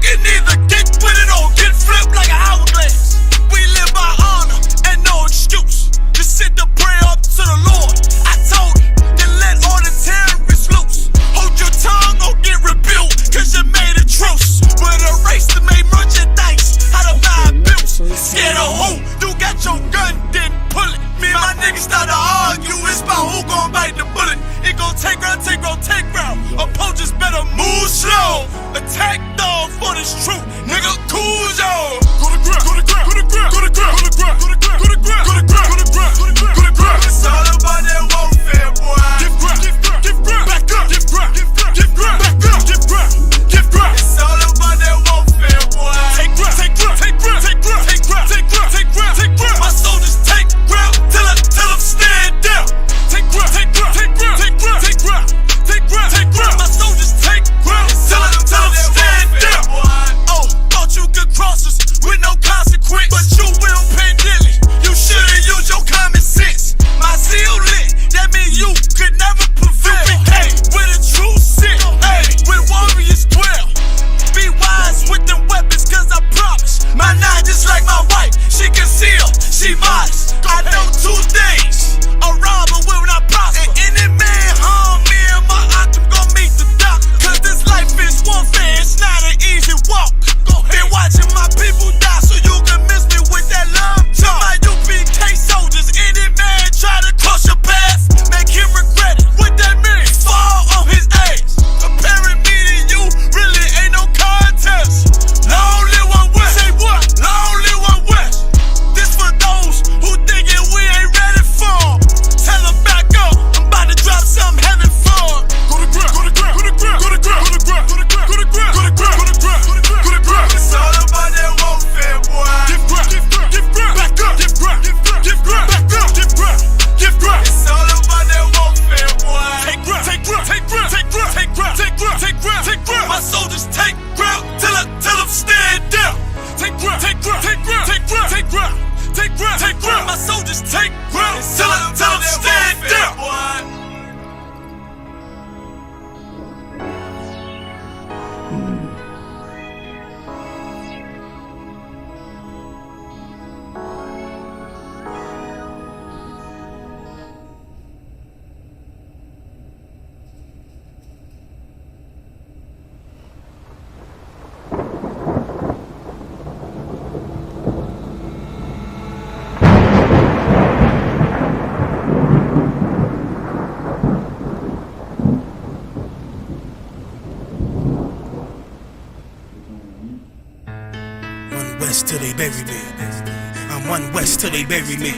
can either get with it or get flipped like an hourglass. We live by honor and no excuse. Just sit to pray up to the Lord. I told him, then let all the terrorists loose. Hold your tongue or get rebuked, cause you made a truce. But a race to make merchandise, how to buy bills. Scared of who? You got your gun, then pull it. Me and my niggas start to argue, it's about who gon' bite the bullet. It gon' take round, take round, take round. Opponents better move slow. Attack dog for this truth, nigga, cool yo. Go to ground, go to ground, go to ground, go to ground, go to ground, go to ground, go to ground, go to ground, go to ground, go to ground. It's all about that warfare, boy. Give ground, give ground, give ground, back up, give ground, give ground, give ground, back up, give ground, give ground. It's all about that warfare, boy. Take ground, take ground, take ground, take ground, take ground, take ground, take ground, take ground. My soldiers take ground till them stand down. Take ground, take ground, take ground, take ground, take ground, take ground, take ground. My soldiers take ground till them stand down. Oh, thought you could cross us with no consequence, but you will pay dearly. You should've used your common sense. My zeal lit, that mean you could never prevail. Hey, with a true sit, hey, with warriors dwell. Be wise with them weapons, cause I promise. My nine just like my wife, she concealed, she modest. I know two things, a robber will not prosper. And any man harm me and my octave gon' meet the doctor. Cause this life is warfare, it's not an easy walk. Been watching my people die so you can miss me with that love talk. My UPK soldiers, any man try to cross your path, make him regret it. What that mean? Fall on his ass. Comparing me to you really ain't no contest. Long live one West. Say what? Long live one West. This for those who thinking we ain't ready for. Tell them back up, I'm about to drop something heavy for. Go to ground, go to ground, go to ground, go to ground, go to ground, go to ground, go to ground, go to ground, go to ground, go to ground. It's all about that warfare, boy. Give ground, give ground, give ground, back up, give ground, give ground, give ground, back up, give ground, give ground. It's all about that warfare, boy. Take ground, take ground, take ground, take ground, take ground, take ground, take ground, take ground. My soldiers take ground till them stand down. Take ground, take ground, take ground, take ground, take ground, take ground, take ground. My soldiers take ground till them stand down. Till they bury me. I'm one West till they bury me.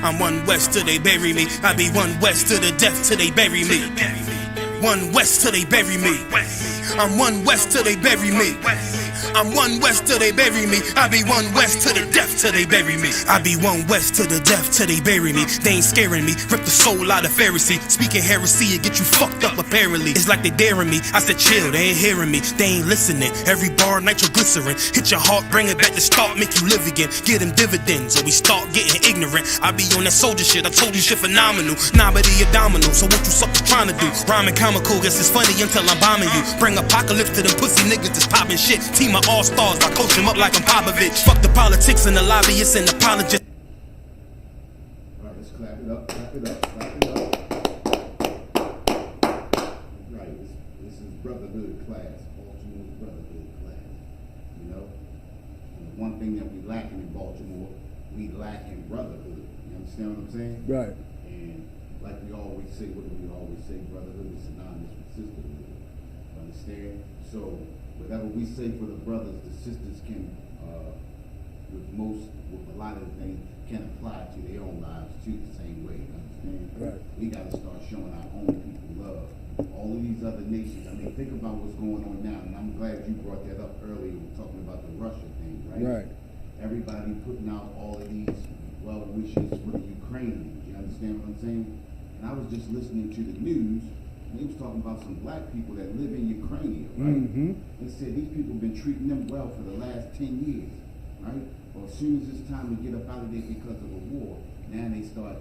I'm one West till they bury me. I be one West to the death till they bury me. One West till they bury me. I'm one West till they bury me. I'm one West till they bury me. I be one West to the death till they bury me. I be one West to the death till they bury me. They ain't scaring me. Rip the soul out of Pharisee. Speaking heresy and get you fucked up apparently. It's like they daring me. I said chill, they ain't hearing me. They ain't listening. Every bar nitroglycerin. Hit your heart, bring it back to start, make you live again. Get them dividends or we start getting ignorant. I be on that soldier shit. I told you shit phenomenal. Nah, but he abdominal. So what you suckers trying to do? Rhyming comical. Guess it's funny until I'm bombing you. Bring apocalypse to them pussy niggas that's popping shit. Team of all stars. I coach him up like I'm Popovich. Fuck the politics and the lobbyists and apologists. Alright, let's clap it up, clap it up, clap it up. Right, this is brotherhood class, Baltimore's brotherhood class. You know? And the one thing that we lacking in Baltimore, we lack in brotherhood. You understand what I'm saying? Right. And like we always say, what do we always say? Brotherhood is synonymous with sisterhood. Understand? So whatever we say for the brothers, the sisters can, with a lot of the things, can apply to their own lives too the same way. You understand? Right. We got to start showing our own people love. All of these other nations. I mean, think about what's going on now, and I'm glad you brought that up earlier. We're talking about the Russia thing, right? Right. Everybody putting out all of these well wishes for the Ukrainians. You understand what I'm saying? And I was just listening to the news. They was talking about some black people that live in Ukraine, right? Mm-hmm. They said these people have been treating them well for the last 10 years, right? Well, as soon as it's time to get up out of there because of a war, now they start,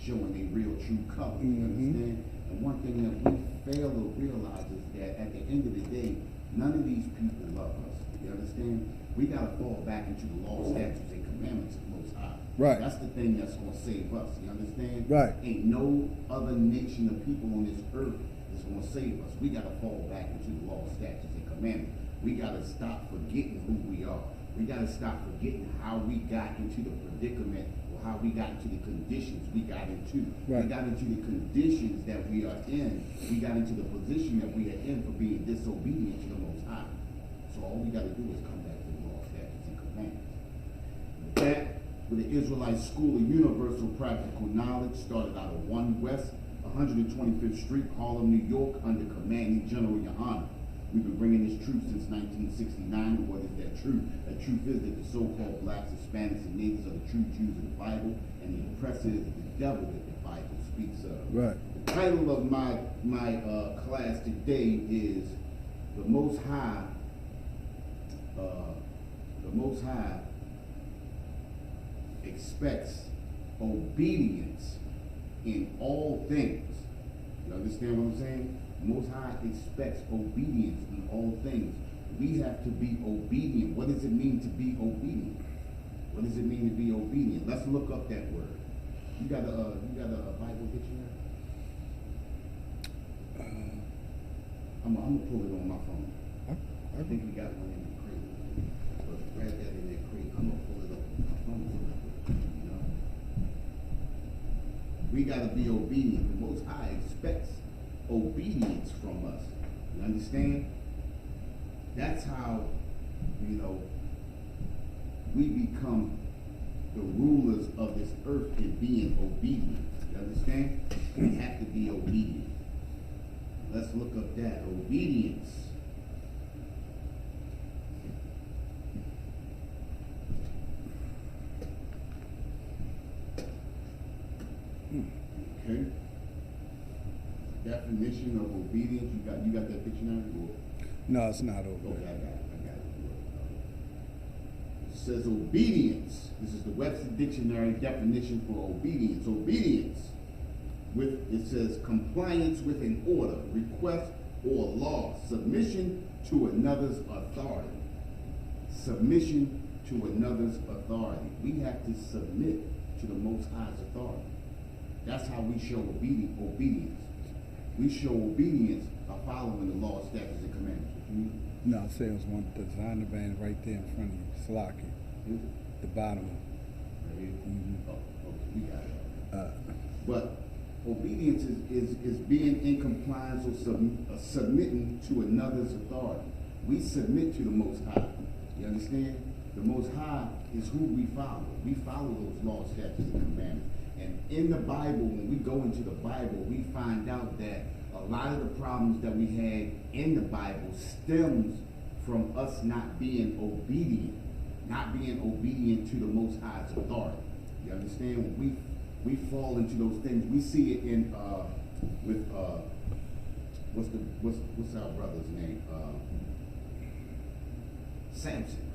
showing their real true colors, you understand? And one thing that we fail to realize is that at the end of the day, None of these people love us. You understand? We got to fall back into the law, statutes, and commandments of the Most High. Right. That's the thing that's going to save us. You understand? Right. Ain't no other nation of people on this earth that's going to save us. We got to fall back into the law, statutes, and commandments. We got to stop forgetting who we are. We got to stop forgetting how we got into the predicament or how we got into the conditions we got into. Right. We got into the conditions that we are in. We got into the position that we are in for being disobedient to the Most High. So all we got to do is come back to the law, statutes, and commandments. That, with the Israelite School of Universal Practical Knowledge, started out of 1 West, 125th Street, Harlem, New York, under Commanding General Yohana. We've been bringing this truth since 1969. And what is that truth? That truth is that the so-called blacks, Hispanics, and natives are the true Jews of the Bible, and the oppressor is the devil that the Bible speaks of. Right. The title of my class today is The Most High. The Most High expects obedience in all things. You understand what I'm saying? Most High expects obedience in all things. We have to be obedient. What does it mean to be obedient? What does it mean to be obedient? Let's look up that word. You got a Bible dictionary? I'm gonna pull it on my phone. I think we got one in the crate. But grab that in that crate. I'm gonna pull it up on my phone. You know? We gotta be obedient. The Most High expects obedience from us. You understand? That's how, we become the rulers of this earth in being obedient. You understand? We have to be obedient. Let's look up that. Obedience. Okay. Definition of obedience. You got that dictionary? Or? No, it's not over Okay, there. I got it. It says obedience. This is the Webster Dictionary definition for obedience. Obedience. It says compliance with an order, request, or law. Submission to another's authority. Submission to another's authority. We have to submit to the Most High's authority. That's how we show obedience. We show obedience by following the law, statutes, and commandments. No, I say it was one designer band right there in front of you. Slocky. The bottom. Right here? Mm-hmm. Oh, okay, we got it. Uh, But obedience is being in compliance or submitting to another's authority. We submit to the Most High. You understand? The Most High is who we follow. We follow those laws, statutes, and commandments. And in the Bible, when we go into the Bible, we find out that a lot of the problems that we had in the Bible stems from us not being obedient to the Most High's authority. You understand? When we fall into those things, we see it in what's our brother's name? Samson.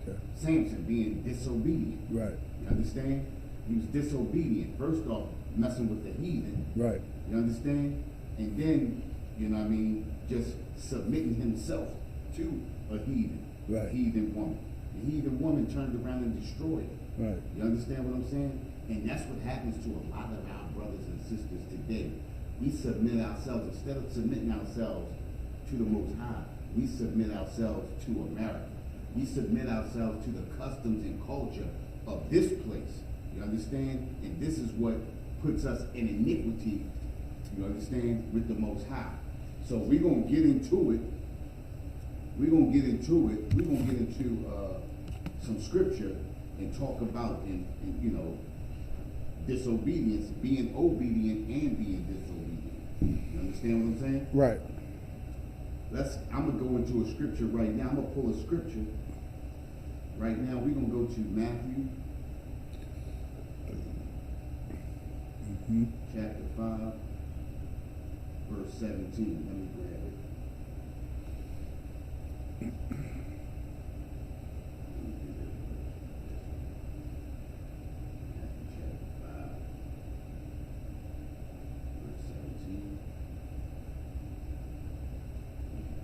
okay. Samson being disobedient. Right. You understand? He was disobedient. First off, messing with the heathen. Right. You understand? And then, just submitting himself to a heathen. Right. A heathen woman. The heathen woman turned around and destroyed him. Right. You understand what I'm saying? And that's what happens to a lot of our brothers and sisters today. We submit ourselves, instead of submitting ourselves to the Most High, we submit ourselves to America. We submit ourselves to the customs and culture of this place. You understand? And this is what puts us in iniquity, you understand, with the Most High. So we're going to get into it. We're going to get into some scripture and talk about, disobedience, being obedient and being disobedient. You understand what I'm saying? Right. I'm going to go into a scripture right now. I'm going to pull a scripture. Right now, we're going to go to Matthew chapter 5, verse 17. Let me grab it.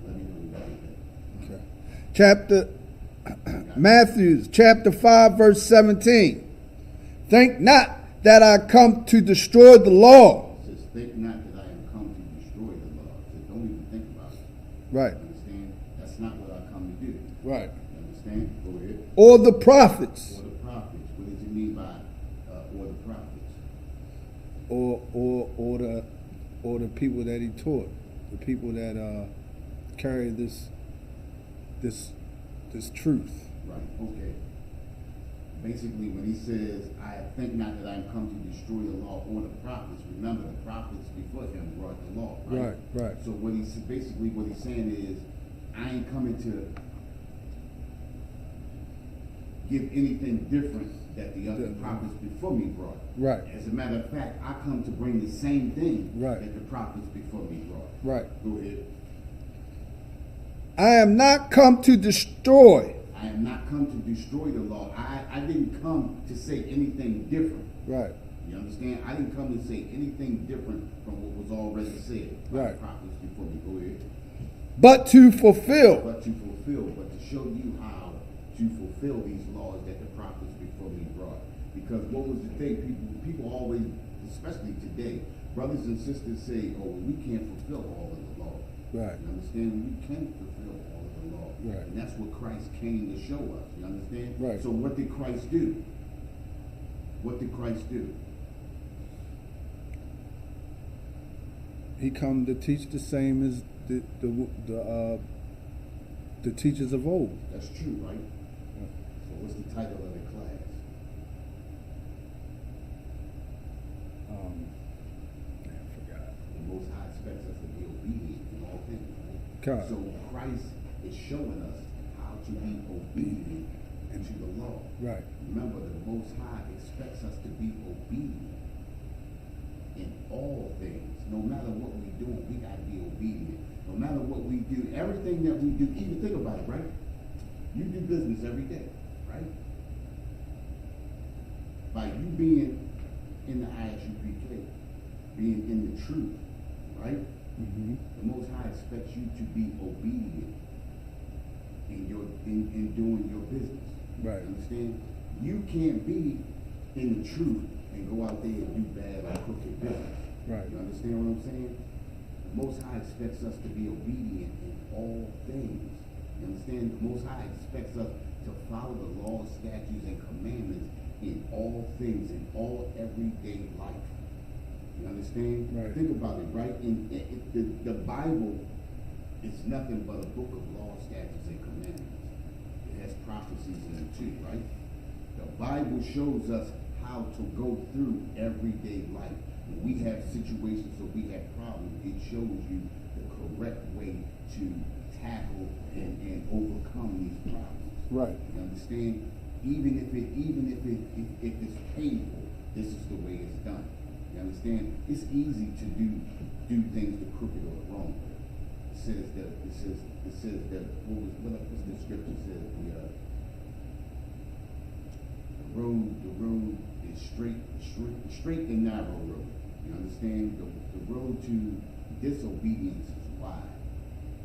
Let me know when you get Matthew chapter 5, verse 17. Think not that I come to destroy the law. It says, think not that I am come to destroy the law. It says, don't even think about it. Right. You understand? That's not what I come to do. Right. You understand? Go ahead. Or the prophets. Or the prophets. What does it mean by or the prophets? Or the people that he taught, the people that carry this truth. Right, okay. Basically, when he says, I think not that I am come to destroy the law or the prophets, remember the prophets before him brought the law, right? Right. So what he's saying is, I ain't coming to give anything different that the other prophets before me brought. Right. As a matter of fact, I come to bring the same thing Right. that the prophets before me brought. Right. Go ahead. I am not come to destroy. I am not come to destroy the law. I didn't come to say anything different. Right. You understand? I didn't come to say anything different from what was already said by Right. the prophets before me. Go ahead. But to fulfill. But to show you how to fulfill these laws that the prophets before me brought. Because what was the thing? People always, especially today, brothers and sisters say, oh, we can't fulfill all of the law. Right. You understand? We can fulfill all of the law. Right. And that's what Christ came to show us. You understand? Right. So what did Christ do? What did Christ do? He come to teach the same as the teachers of old. That's true, right? So what's the title of the class? I forgot. The Most High expects us to be obedient in all things, right? God. So Christ is showing us how to be obedient to the law. Right. Remember, the Most High expects us to be obedient in all things. No matter what we're doing, we got to be obedient. No matter what we do, everything that we do, even think about it, right? You do business every day, right? By you being in the ISUPK, being in the truth, right? Mm-hmm. The Most High expects you to be obedient in doing your business. Right. You understand? You can't be in the truth and go out there and do bad or crooked business. Right. You understand what I'm saying? The Most High expects us to be obedient in all things. You understand? The Most High expects us to follow the laws, statutes, and commandments in all things, in all everyday life. You understand? Right. Think about it, right? The Bible is nothing but a book of laws, statutes, and commandments. It has prophecies in it too, right? The Bible shows us how to go through everyday life. When we have situations or we have problems, it shows you the correct way to tackle and overcome these problems. Right. You understand? Even if it's painful, this is the way it's done. You understand? It's easy to do things the crooked or the wrong way. It says that what's the scripture says? The road is straight and narrow road. You understand? The road to disobedience is wide.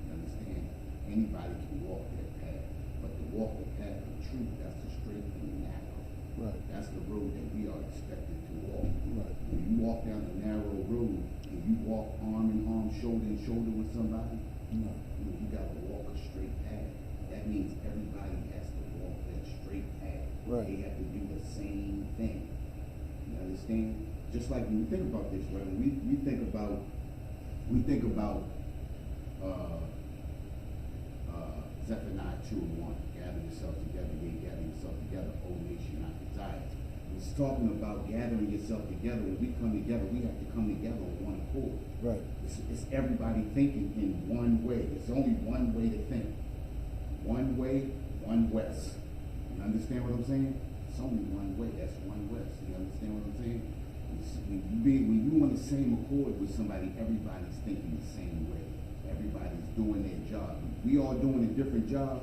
You understand? Anybody can walk that path, but to walk the path of truth, that's the straight and the narrow. Right. That's the road that we are expected to walk. Right. When you walk down the narrow road and you walk arm in arm, shoulder in shoulder with somebody, No. you got to walk a straight path. That means everybody has to walk that straight path. Right. They have to do the same thing. You understand? Just like when you think about this, right? When we think about Zephaniah 2:1, gather yourself together, gather yourself together, O nation, not desire. It's talking about gathering yourself together. When we come together, we have to come together on one accord. Right. It's everybody thinking in one way. There's only one way to think. One way, one West. You understand what I'm saying? It's only one way. That's one West. You understand what I'm saying? When you on the same accord with somebody, everybody's thinking the same way. Everybody's doing their job. We all doing a different job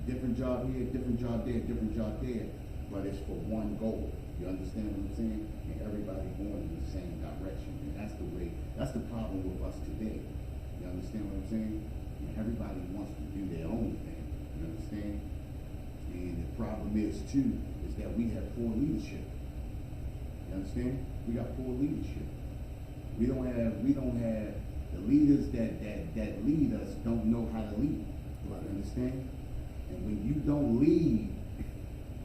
here, different job there, different job there, but it's for one goal. You understand what I'm saying? And everybody going in the same direction. And that's the problem with us today. You understand what I'm saying? And everybody wants to do their own thing. You problem is too, is that we have poor leadership. You understand? We got poor leadership. We don't have the leaders that lead us don't know how to lead. Right. You understand? And when you don't lead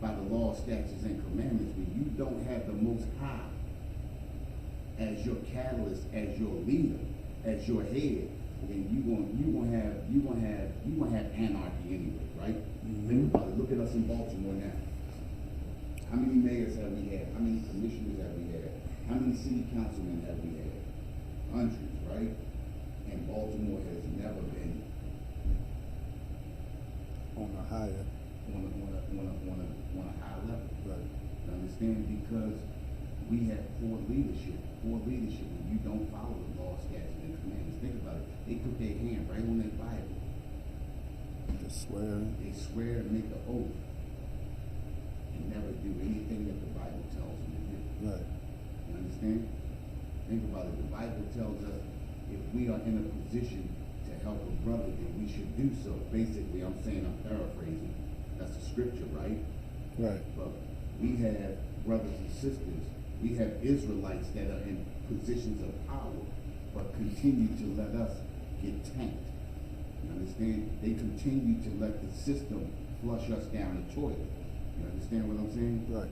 by the law, statutes, and commandments, when you don't have the Most High as your catalyst, as your leader, as your head, then you gonna have anarchy anyway, right? Think about it. Look at us in Baltimore now. How many mayors have we had? How many commissioners have we had? How many city councilmen have we had? Hundreds, right? And Baltimore has never been On a higher. on a high level. Right. You understand? Because we have poor leadership. Poor leadership when you don't follow the law, statutes, and commandments. Think about it. They put their hand right on their Bible. They swear. They swear and make an oath and never do anything that the Bible tells them to do. Right. You understand? Think about it. The Bible tells us if we are in a position to help a brother, then we should do so. Basically, I'm paraphrasing. That's the scripture, right? Right. But we have brothers and sisters. We have Israelites that are in positions of power, but continue to let us get tanked. You understand? They continue to let the system flush us down the toilet. You understand what I'm saying? Right.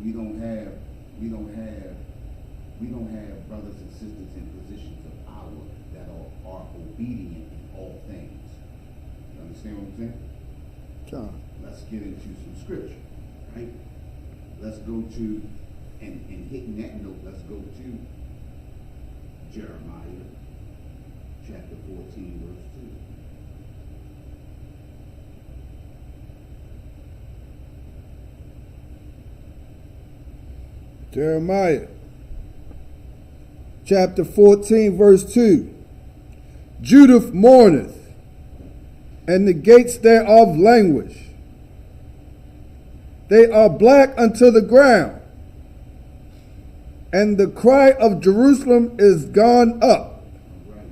We don't have brothers and sisters in positions of power that are obedient in all things. You understand what I'm saying? John. Let's get into some scripture, right? Let's go to, and hitting that note, let's go to Jeremiah chapter 14, verse 2. Jeremiah chapter 14, verse 2. Judah mourneth, and the gates thereof languish. They are black unto the ground, and the cry of Jerusalem is gone up. All right.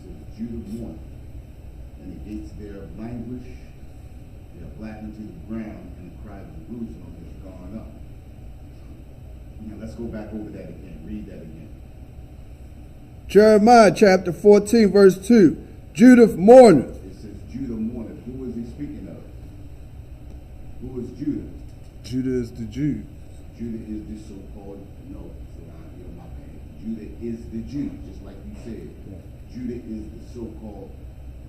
So Judah mourneth, and the gates thereof languish. They are black unto the ground, and the cry of Jerusalem is gone up. Now let's go back over that again. Read that again. Jeremiah chapter 14, verse 2. Judah mourneth. It says Judah mourneth. Who is he speaking of? Who is Judah? Judah is the Jew. Judah is the so-called, no, so you're my bad. Judah is the Jew, just like you said. Right. Judah is the so-called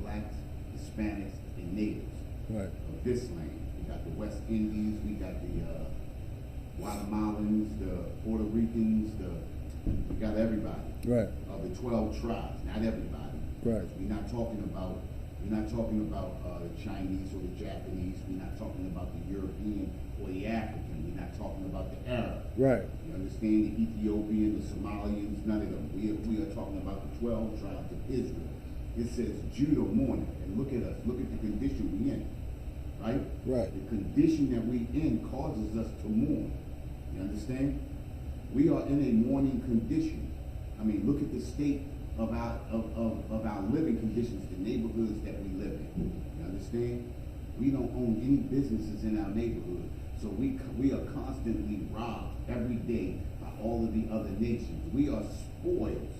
blacks, Hispanics, and natives Right. of this land. We got the West Indies, we got the Guatemalans, the Puerto Ricans, we got everybody. Right. Of the 12 tribes, not everybody. Right. We're not talking about the Chinese or the Japanese. We're not talking about the European or the African. We're not talking about the Arab. Right. You understand? The Ethiopian, the Somalians, none of them. We are talking about the 12 tribes of Israel. It says Judah mourning, and look at us. Look at the condition we in. Right? Right. The condition that we in causes us to mourn. You understand? We are in a mourning condition. I mean, look at the state of our living conditions, the neighborhoods that we live in. You understand? We don't own any businesses in our neighborhood, so we are constantly robbed every day by all of the other nations. We are spoils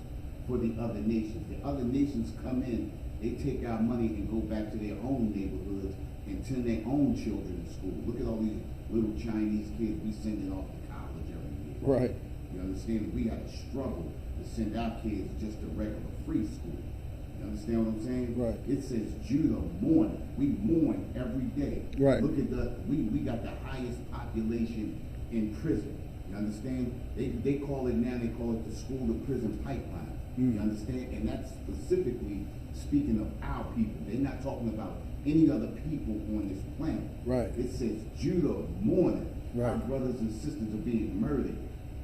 for the other nations. The other nations come in, they take our money and go back to their own neighborhoods and send their own children to school. Look at all these little Chinese kids we sending off to college every year. Right. You understand? We got to struggle to send our kids just to regular free school. You understand what I'm saying? Right. It says Judah mourning. We mourn every day. Right. Look at we got the highest population in prison. You understand? They call it now, they call it the school to prison pipeline. You understand? And that's specifically speaking of our people. They're not talking about any other people on this planet. Right. It says Judah mourning. Right. Our brothers and sisters are being murdered.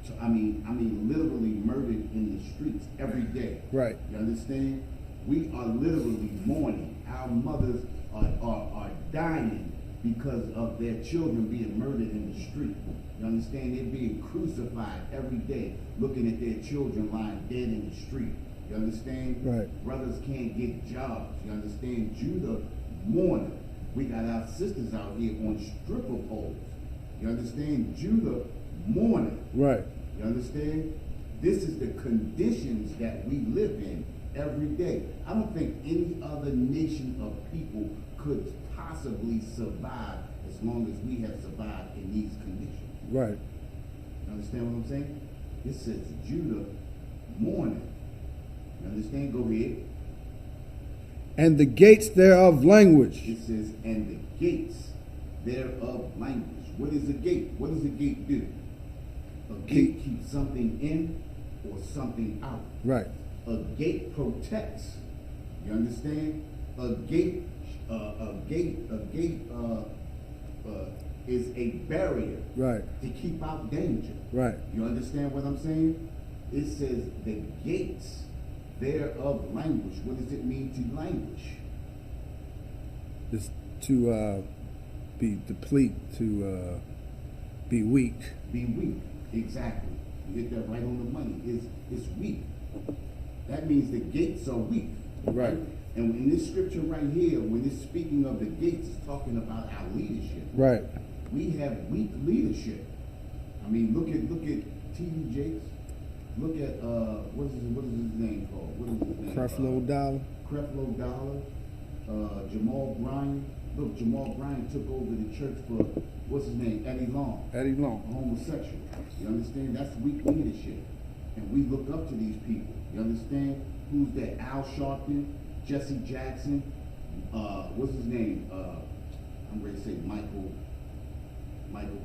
So, I mean, literally murdered in the streets every day. Right. You understand? We are literally mourning. Our mothers are dying because of their children being murdered in the street. You understand? They're being crucified every day, looking at their children lying dead in the street. You understand? Right. Brothers can't get jobs. You understand? Judah mourning. We got our sisters out here on stripper poles. You understand? Judah mourning. Right. You understand? This is the conditions that we live in every day. I don't think any other nation of people could possibly survive as long as we have survived in these conditions. Right. You understand what I'm saying? It says Judah mourning. You understand? Go ahead. And the gates thereof language. It says, and the gates thereof language. What is a gate? What does a gate do? A gate keeps something in or something out. Right. A gate protects. You understand? A gate is a barrier. Right. To keep out danger. Right. You understand what I'm saying? It says the gates thereof language. What does it mean to languish? It's to be deplete, to be weak. Be weak. Exactly. You hit that right on the money. It's weak. That means the gates are weak. Right. And in this scripture right here, when it's speaking of the gates, it's talking about our leadership. Right. We have weak leadership. I mean, look at T.D. Jakes. Look at what is his name called? What is his name? Creflo Dollar. Creflo Dollar. Jamal Bryant. Look, Jamal Bryant took over the church for what's his name? Eddie Long. Eddie Long. A homosexual. You understand? That's weak leadership. And we look up to these people. You understand? Who's that? Al Sharpton, Jesse Jackson, what's his name? I'm ready to say Michael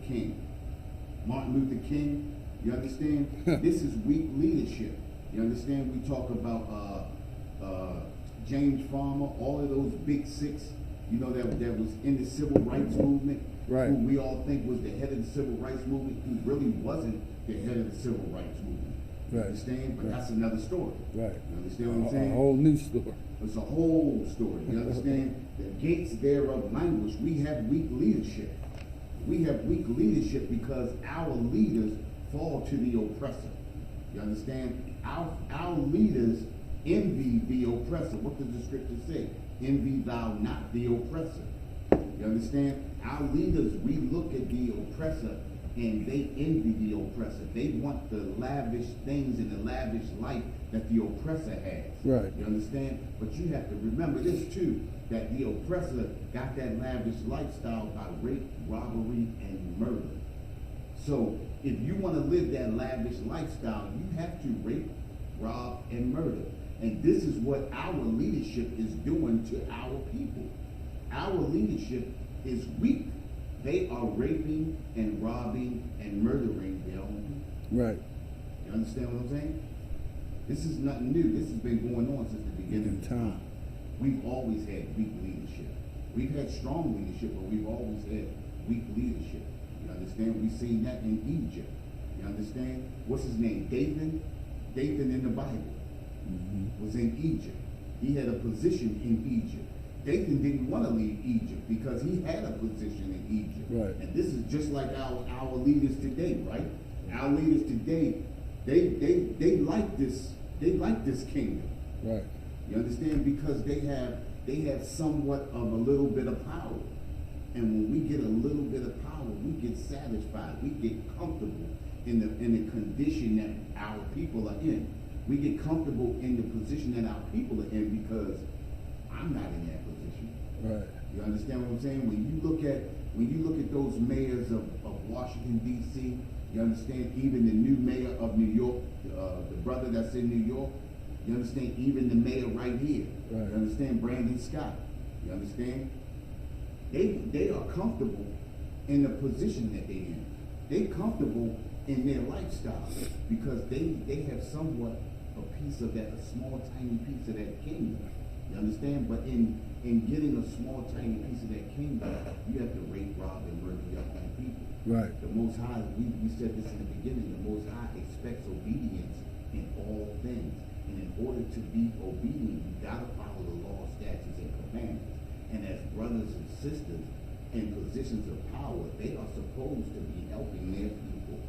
King. Martin Luther King. You understand? This is weak leadership. You understand? We talk about James Farmer, all of those big six, you know, that was in the civil rights movement. Right. Who we all think was the head of the civil rights movement, who really wasn't the head of the civil rights movement. You Right. understand? But Right. that's another story. Right. You understand what I'm saying? A whole new story. It's a whole story. You understand? The gates thereof language. We have weak leadership. We have weak leadership because our leaders fall to the oppressor. You understand? Our leaders envy the oppressor. What does the scripture say? Envy thou not the oppressor. You understand? Our leaders, we look at the oppressor and they envy the oppressor. They want the lavish things and the lavish life that the oppressor has. Right. You understand? But you have to remember this too, that the oppressor got that lavish lifestyle by rape, robbery, and murder. So if you want to live that lavish lifestyle, you have to rape, rob, and murder. And this is what our leadership is doing to our people. Our leadership is weak. They are raping and robbing and murdering their own people. Right. You understand what I'm saying? This is nothing new. This has been going on since the beginning of time. We've always had weak leadership. We've had strong leadership, but we've always had weak leadership. You understand? We've seen that in Egypt. You understand? What's his name? Dathan? Dathan in the Bible was in Egypt. He had a position in Egypt. Dathan didn't want to leave Egypt because he had a position in Egypt. Right. And this is just like our leaders today, right? Our leaders today, they like this kingdom. Right. You understand? Because they have somewhat of a little bit of power. And when we get a little bit of power, we get satisfied. We get comfortable in the condition that our people are in. We get comfortable in the position that our people are in because I'm not in that position. Right. You understand what I'm saying? When you look at those mayors of Washington, D.C., you understand even the new mayor of New York, the brother that's in New York, you understand even the mayor right here. Right. You understand Brandon Scott. You understand? They are comfortable in the position that they're in. They're comfortable in their lifestyle because they have somewhat a piece of that, a small tiny piece of that kingdom. You understand? But in getting a small tiny piece of that kingdom, you have to rape, rob, and murder your own people. Right. The Most High, we said this in the beginning, the Most High expects obedience in all things. And in order to be obedient, you gotta follow the law, statutes, and commandments. And as brothers and sisters in positions of power, they are supposed to be helping their people.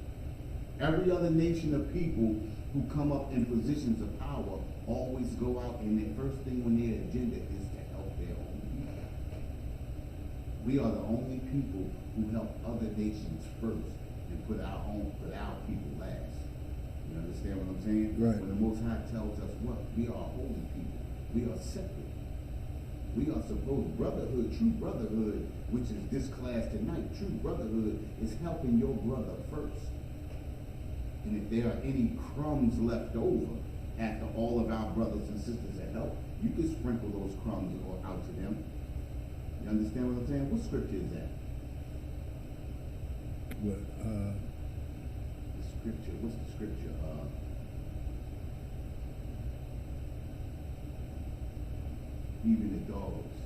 Every other nation of people who come up in positions of power always go out and their first thing on their agenda is to help their own people. We are the only people who help other nations first and put our people last. You understand what I'm saying? Right. When the Most High tells us what? We are holy people. We are separate. We are supposed brotherhood, true brotherhood, which is this class tonight. True brotherhood is helping your brother first. And if there are any crumbs left over after all of our brothers and sisters have helped, you can sprinkle those crumbs out to them. You understand what I'm saying? What scripture is that? What, The scripture, what's the scripture? Even the dogs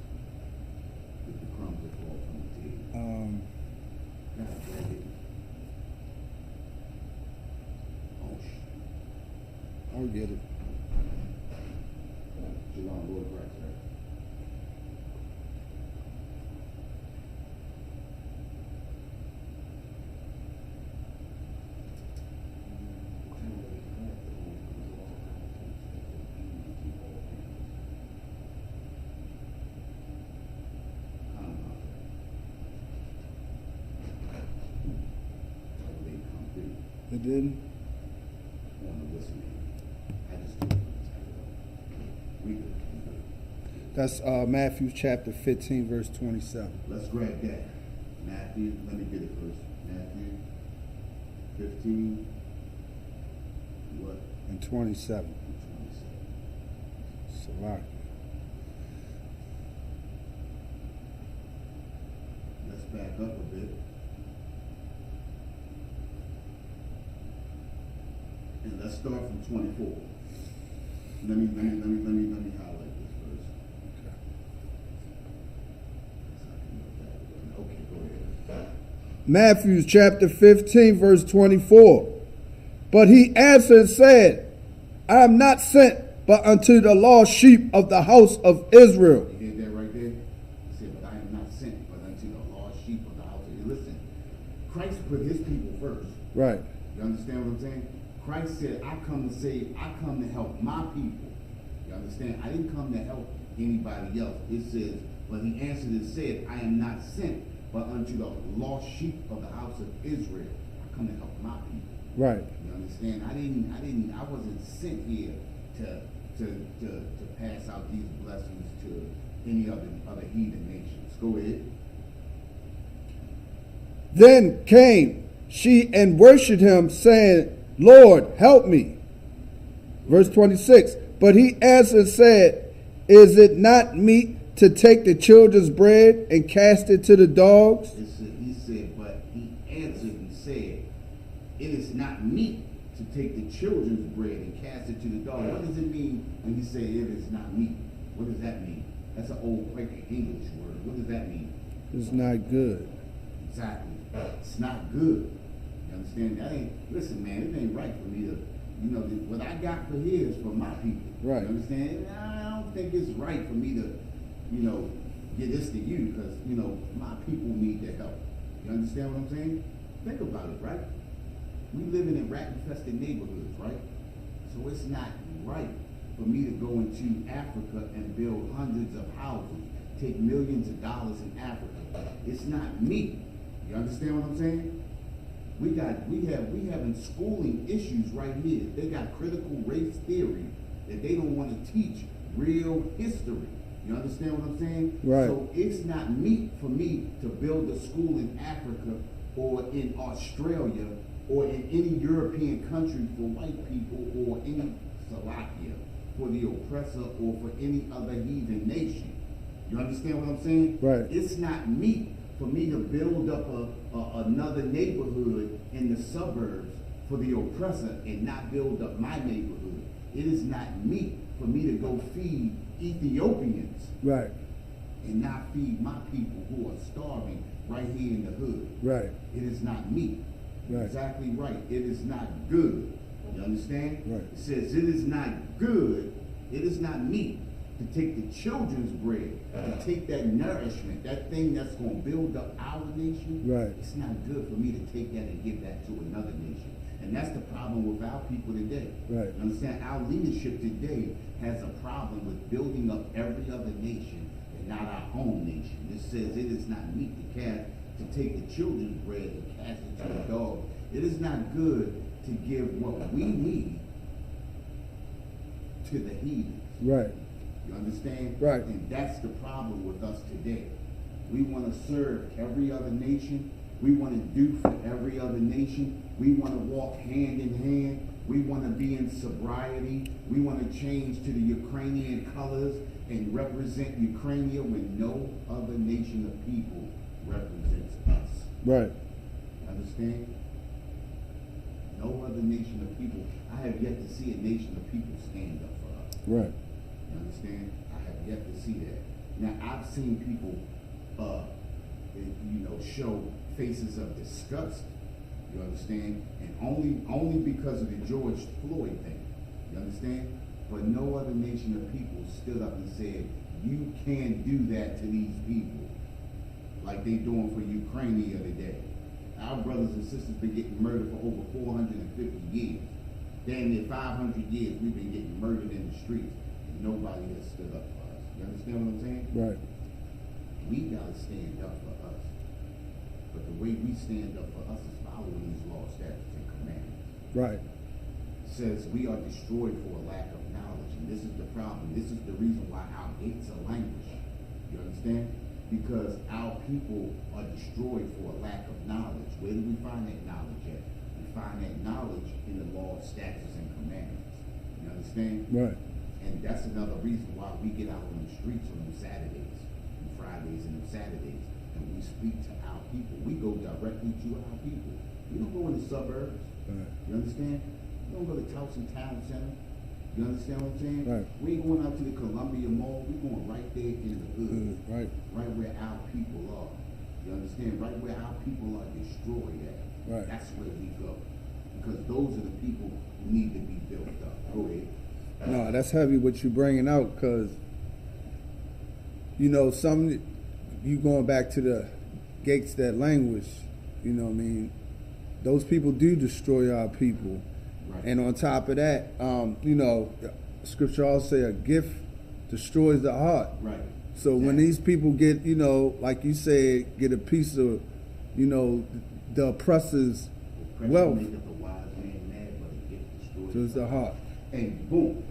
with the crumbs that fall from the table. God damn it. Oh, I'll get it. Shalom, Lord Christ, right? It didn't? That's Matthew chapter 15, verse 27. Let's grab that. Matthew, let me get it first. Matthew 15, what? And 27. 27. Salaki. Let's back up a bit. And let's start from 24. Let me highlight this first. Okay, go ahead. Matthew chapter 15, verse 24. But he answered and said, I am not sent but unto the lost sheep of the house of Israel. You hear that right there? He said, but I am not sent but unto the lost sheep of the house of Israel. Listen, Christ put his people first. Right. You understand what I'm saying? Christ said, I come to help my people. You understand? I didn't come to help anybody else. It says, but he answered and said, I am not sent but unto the lost sheep of the house of Israel. I come to help my people. Right. You understand? I wasn't sent here to pass out these blessings to any other heathen nations. Go ahead. Then came she and worshipped him, saying, Lord, help me. Verse 26. But he answered and said, Is it not meet to take the children's bread and cast it to the dogs? He said, but he answered and said, it is not meet to take the children's bread and cast it to the dogs. What does it mean when he said it is not meet? What does that mean? That's an old Quaker English word. What does that mean? It's not good. Exactly. It's not good. You understand? That ain't, listen, man, it ain't right for me to, what I got for here is for my people. Right. You understand? I don't think it's right for me to, get this to you because, my people need the help. You understand what I'm saying? Think about it, right? We living in rat-infested neighborhoods, right? So it's not right for me to go into Africa and build hundreds of houses, take millions of dollars in Africa. It's not me. You understand what I'm saying? We having schooling issues right here. They got critical race theory that they don't want to teach real history. You understand what I'm saying? Right. So it's not meat for me to build a school in Africa or in Australia or in any European country for white people or any Salakia for the oppressor or for any other heathen nation. You understand what I'm saying? Right. It's not meat for me to build up another neighborhood in the suburbs for the oppressor and not build up my neighborhood. It is not meat for me to go feed Ethiopians Right. and not feed my people who are starving right here in the hood. Right. It is not meat. Right. Exactly right. It is not good. You understand? Right. It says it is not good. It is not meat to take the children's bread, to take that nourishment, that thing that's going to build up our nation. Right. It's not good for me to take that and give that to another nation. And that's the problem with our people today. Right. You understand? Our leadership today has a problem with building up every other nation and not our own nation. This says it is not meat to take the children's bread and cast it to the dog. It is not good to give what we need to the heathens. Right. You understand? Right. And that's the problem with us today. We want to serve every other nation. We want to do for every other nation. We want to walk hand in hand. We want to be in sobriety. We want to change to the Ukrainian colors and represent Ukraine when no other nation of people represents us. Right. Understand? No other nation of people. I have yet to see a nation of people stand up for us. Right. You understand? I have yet to see that. Now I've seen people, show faces of disgust. You understand? And only because of the George Floyd thing. You understand? But no other nation of people stood up and said, "You can't do that to these people," like they doing for Ukraine the other day. Our brothers and sisters been getting murdered for over 450 years. Damn near 500 years we've been getting murdered in the streets, and nobody has stood up for us. You understand what I'm saying? Right. We gotta stand up for us. But the way we stand up for us is following these laws, statutes, and commandments. Right. It says we are destroyed for a lack of knowledge, and this is the problem. This is the reason why our gates are languishing. You understand? Because our people are destroyed for a lack of knowledge. Where do we find that knowledge at? We find that knowledge in the law, statutes, and commandments. You understand? Right. And that's another reason why we get out on the streets on them Saturdays, and Fridays, and them Saturdays, and we speak to our people. We go directly to our people. We don't go in the suburbs. Right. You understand? We don't go to Towson Town Center. You understand what I'm saying? Right. We ain't going out to the Columbia Mall. We going right there in the hood. Right. Right where our people are. You understand? Right where our people are destroyed at. Right. That's where we go. Because those are the people who need to be built up. Go ahead. No, that's heavy what you bringing out, because you going back to the gates that languish. You know what I mean? Those people do destroy our people. Right. And on top of that, scripture also say a gift destroys the heart. Right. So when these people get, like you said, get a piece of, the oppressor's wealth, Maketh a wise man mad, but a gift destroys so it's the heart. And boom.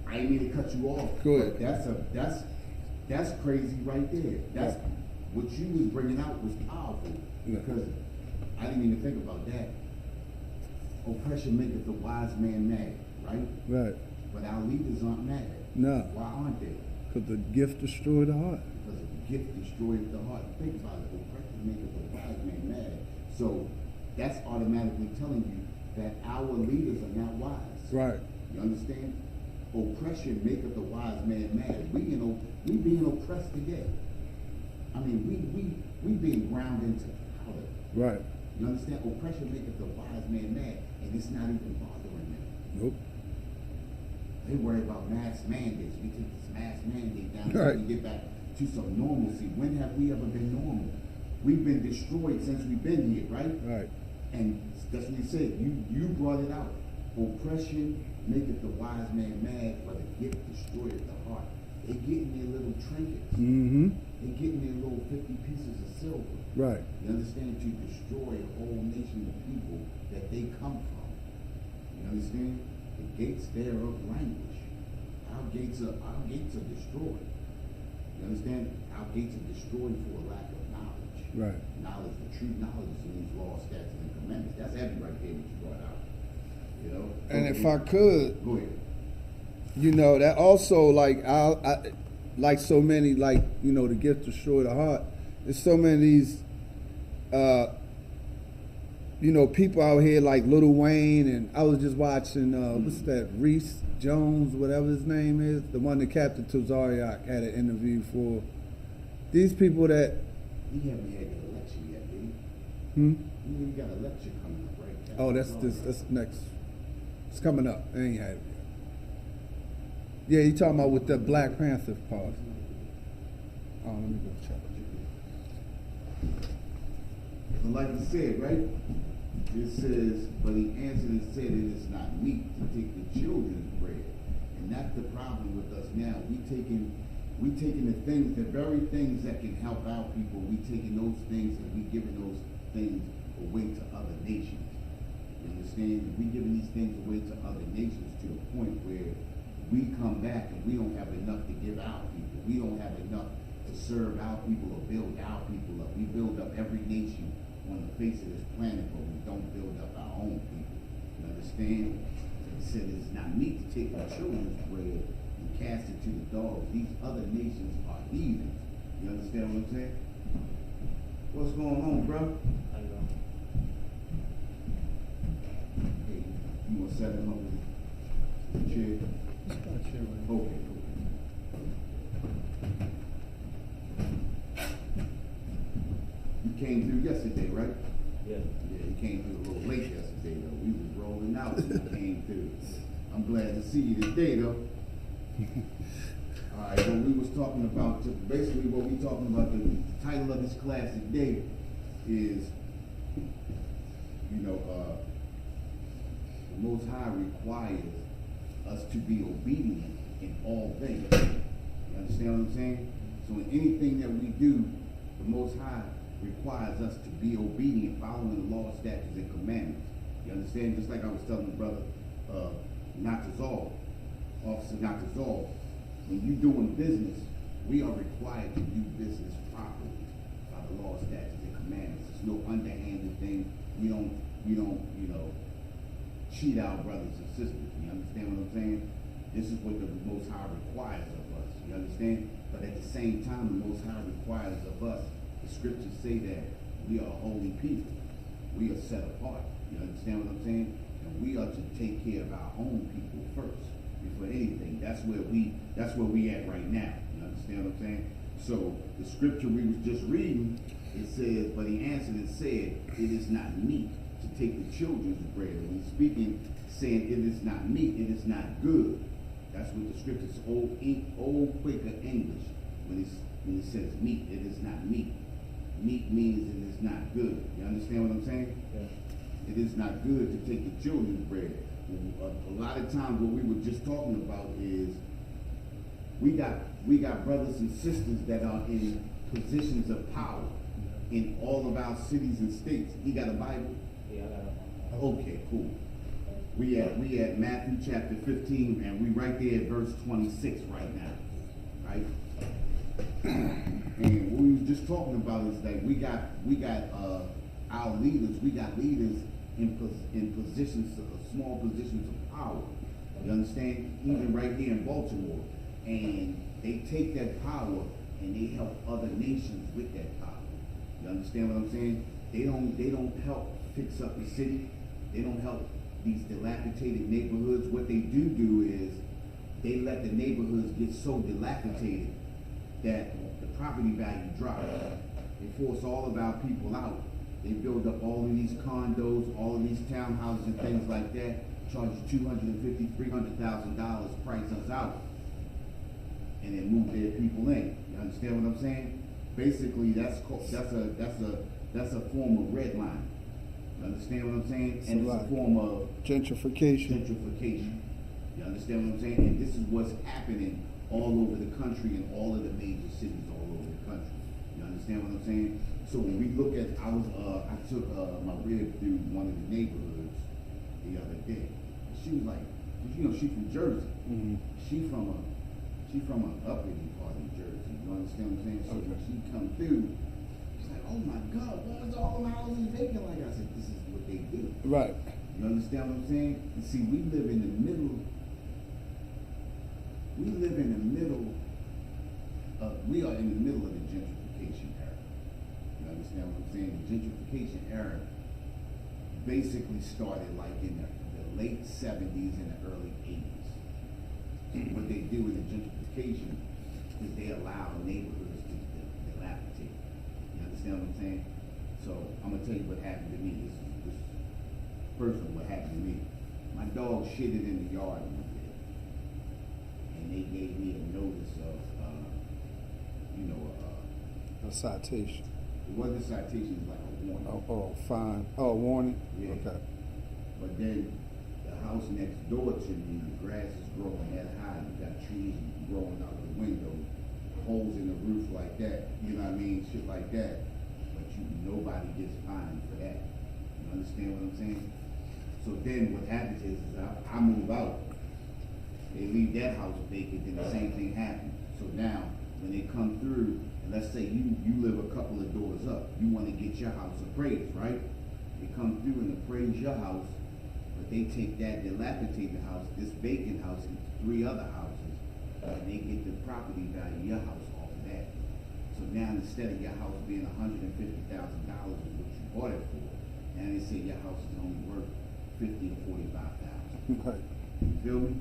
I didn't mean to cut you off. Go ahead. But that's crazy right there. That's what you was bringing out was powerful. Yeah. Because I didn't even think about that. Oppression maketh the wise man mad, right? Right. But our leaders aren't mad. No. Why aren't they? Because the gift destroyed the heart. Because the gift destroys the heart. Think about it. Oppression maketh the wise man mad. So that's automatically telling you that our leaders are not wise. Right. You understand? Oppression maketh the wise man mad. We being oppressed today. I mean, we being ground into powder. Right. You understand? Oppression maketh the wise man mad, and it's not even bothering them. Nope. They worry about mass mandates. We take this mass mandate down Right. and we get back to some normalcy. When have we ever been normal? We've been destroyed since we've been here, right? Right. And that's what you said. You brought it out. Oppression maketh the wise man mad, but a gift destroyeth the heart. They getting their little trinkets. Mm-hmm. They getting their little 50 pieces of silver. Right. You understand? To destroy a whole nation of people that they come from. You understand? The gates thereof languish. Our gates are destroyed. You understand? Our gates are destroyed for a lack of knowledge. Right. Knowledge, the true knowledge is in these laws, statutes, and commandments. That's heavy right there what you brought out. You know? And if I could, Go ahead. that also, like, I like so many, like, the gift destroy the heart. There's so many of these, people out here like Lil Wayne, and I was just watching, what's that, Reese Jones, whatever his name is, the one that Captain Tazariak had an interview for. These people that... He haven't had a lecture yet, did he? You got a lecture coming up, right? Captain Oh, that's next. It's coming up. I ain't had it yet. Yeah, you talking about with the Black Panther part. Oh, let me go check. But like you said, right? It says, but he answered and said, it is not meat to take the children's bread. And that's the problem with us now. We taking We taking the things, the very things that can help our people, we taking those things and we giving those things away to other nations. You understand? We giving these things away to other nations to the point where we come back and we don't have enough to give our people. We don't have enough to serve our people or build our people up. We build up every nation on the face of this planet, but we don't build up our own people. You understand? He said it's not meat to take the children's bread and cast it to the dogs. These other nations are heathens. You understand what I'm saying? What's going on, bro? Hey, you want to set him up with the chair? Okay. You came through yesterday, right? Yeah. Yeah, you came through a little late yesterday, though. We was rolling out when you came through. I'm glad to see you today, though. All right, well, we was talking about, basically what we talking about, the title of this class today is, the Most High requires us to be obedient in all things. You understand what I'm saying? So in anything that we do, the Most High requires us to be obedient, following the law, statutes, and commandments. You understand? Just like I was telling the brother, Officer Natazal, when you doing business, we are required to do business properly by the law, statutes, and commandments. It's no underhanded thing. We don't, cheat our brothers and sisters. You understand what I'm saying? This is what the Most High requires of us. You understand? But at the same time, the Most High requires of us. The scriptures say that we are a holy people. We are set apart. You understand what I'm saying? And we are to take care of our own people first before anything. That's where we at right now. You understand what I'm saying? So the scripture we was just reading, it says, but he answered and said, it is not meat to take the children's bread. When he's speaking, saying it is not meat, it is not good. That's what the scriptures, old Quaker English, when it says meat, it is not meat. Meat means it is not good. You understand what I'm saying? Yeah. It is not good to take the children's bread. A lot of times what we were just talking about is we got brothers and sisters that are in positions of power in all of our cities and states. He got a Bible? Yeah, I got it. Okay, cool. We at Matthew chapter 15, and we right there at verse 26 right now, right? And what we was just talking about is that we got our leaders. We got leaders in positions, small positions of power. You understand? Even right here in Baltimore, and they take that power and they help other nations with that power. You understand what I'm saying? They don't help fix up the city. They don't help these dilapidated neighborhoods. What they do is they let the neighborhoods get so dilapidated that the property value drops. They force all of our people out. They build up all of these condos, all of these townhouses and things like that, charge you $250,000, $300,000, price us out, and then move their people in. You understand what I'm saying? Basically, that's a form of redlining. You understand what I'm saying? And it's a form of gentrification. You understand what I'm saying? And this is what's happening all over the country in all of the major cities all over the country. You understand what I'm saying? So when we look at, I took my rib through one of the neighborhoods the other day. She was like, she's from Jersey. Mm-hmm. She from an uppity part of Jersey. You understand what I'm saying? So when she come through, she's like, oh my God, why is all the houses vacant like that? I said, this is what they do. Right. You understand what I'm saying? And see, we live in the middle of the gentrification era. You understand what I'm saying? The gentrification era basically started like in the late 70s and the early 80s. And what they do in the gentrification is they allow neighborhoods to dilapidate. You understand what I'm saying? So I'm gonna tell you what happened to me. This personal what happened to me. My dog shitted in the yard one day, and they gave me a notice of, a citation. It wasn't a citation, it was like a warning. Fine. Warning? Yeah. Okay. But then the house next door to me, the grass is growing that high. You got trees growing out the window. holes in the roof like that, you know what I mean, shit like that. But nobody gets fined for that. You understand what I'm saying? So then what happens is I move out, they leave that house vacant, then the same thing happens. So now, when they come through, and let's say you live a couple of doors up, you wanna get your house appraised, right? They come through and appraise your house, but they take that dilapidated house, this vacant house, and 3 other houses, and they get the property value of your house off of that. So now instead of your house being $150,000 is what you bought it for, now they say your house is only worth $50,000 or $45,000. Right. You feel me?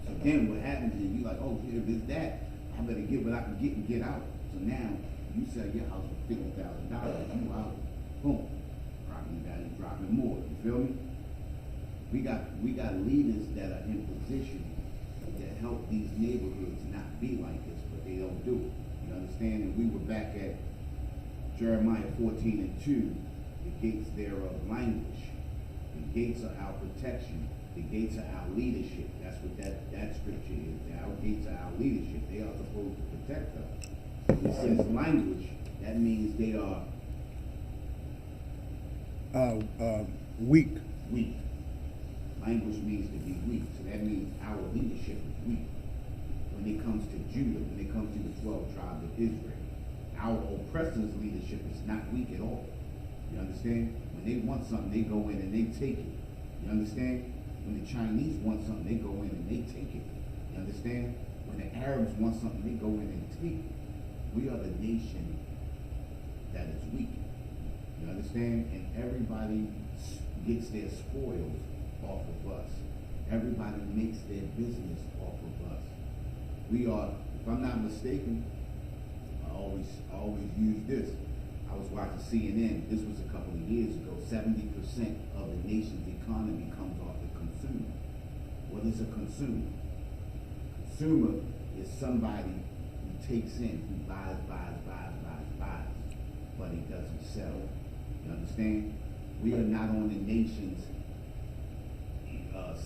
So then what happens is you like, oh shit, if it's that, I better get what I can get and get out. So now you sell your house for $50,000, you out, boom, property value dropping more. You feel me? We got leaders that are in position to help these neighborhoods not be like this, but they don't do it. You understand? And we were back at Jeremiah 14:2. The gates thereof languish. The gates are our protection. The gates are our leadership. That's what that scripture is. Our gates are our leadership. They are supposed to protect us. It says language. That means they are Weak. weak. Language means to be weak. So that means our leadership is weak. When it comes to Judah, when it comes to the 12 tribes of Israel, our oppressors' leadership is not weak at all. You understand? When they want something, they go in and they take it. You understand? When the Chinese want something, they go in and they take it. You understand? When the Arabs want something, they go in and take it. We are the nation that is weak. You understand? And everybody gets their spoils off of us. Everybody makes their business off of us. We are, if I'm not mistaken, I always use this. I was watching CNN, this was a couple of years ago, 70% of the nation's economy comes off the consumer. What is a consumer? Consumer is somebody who takes in, who buys, but he doesn't sell. You understand? We are not on the nation's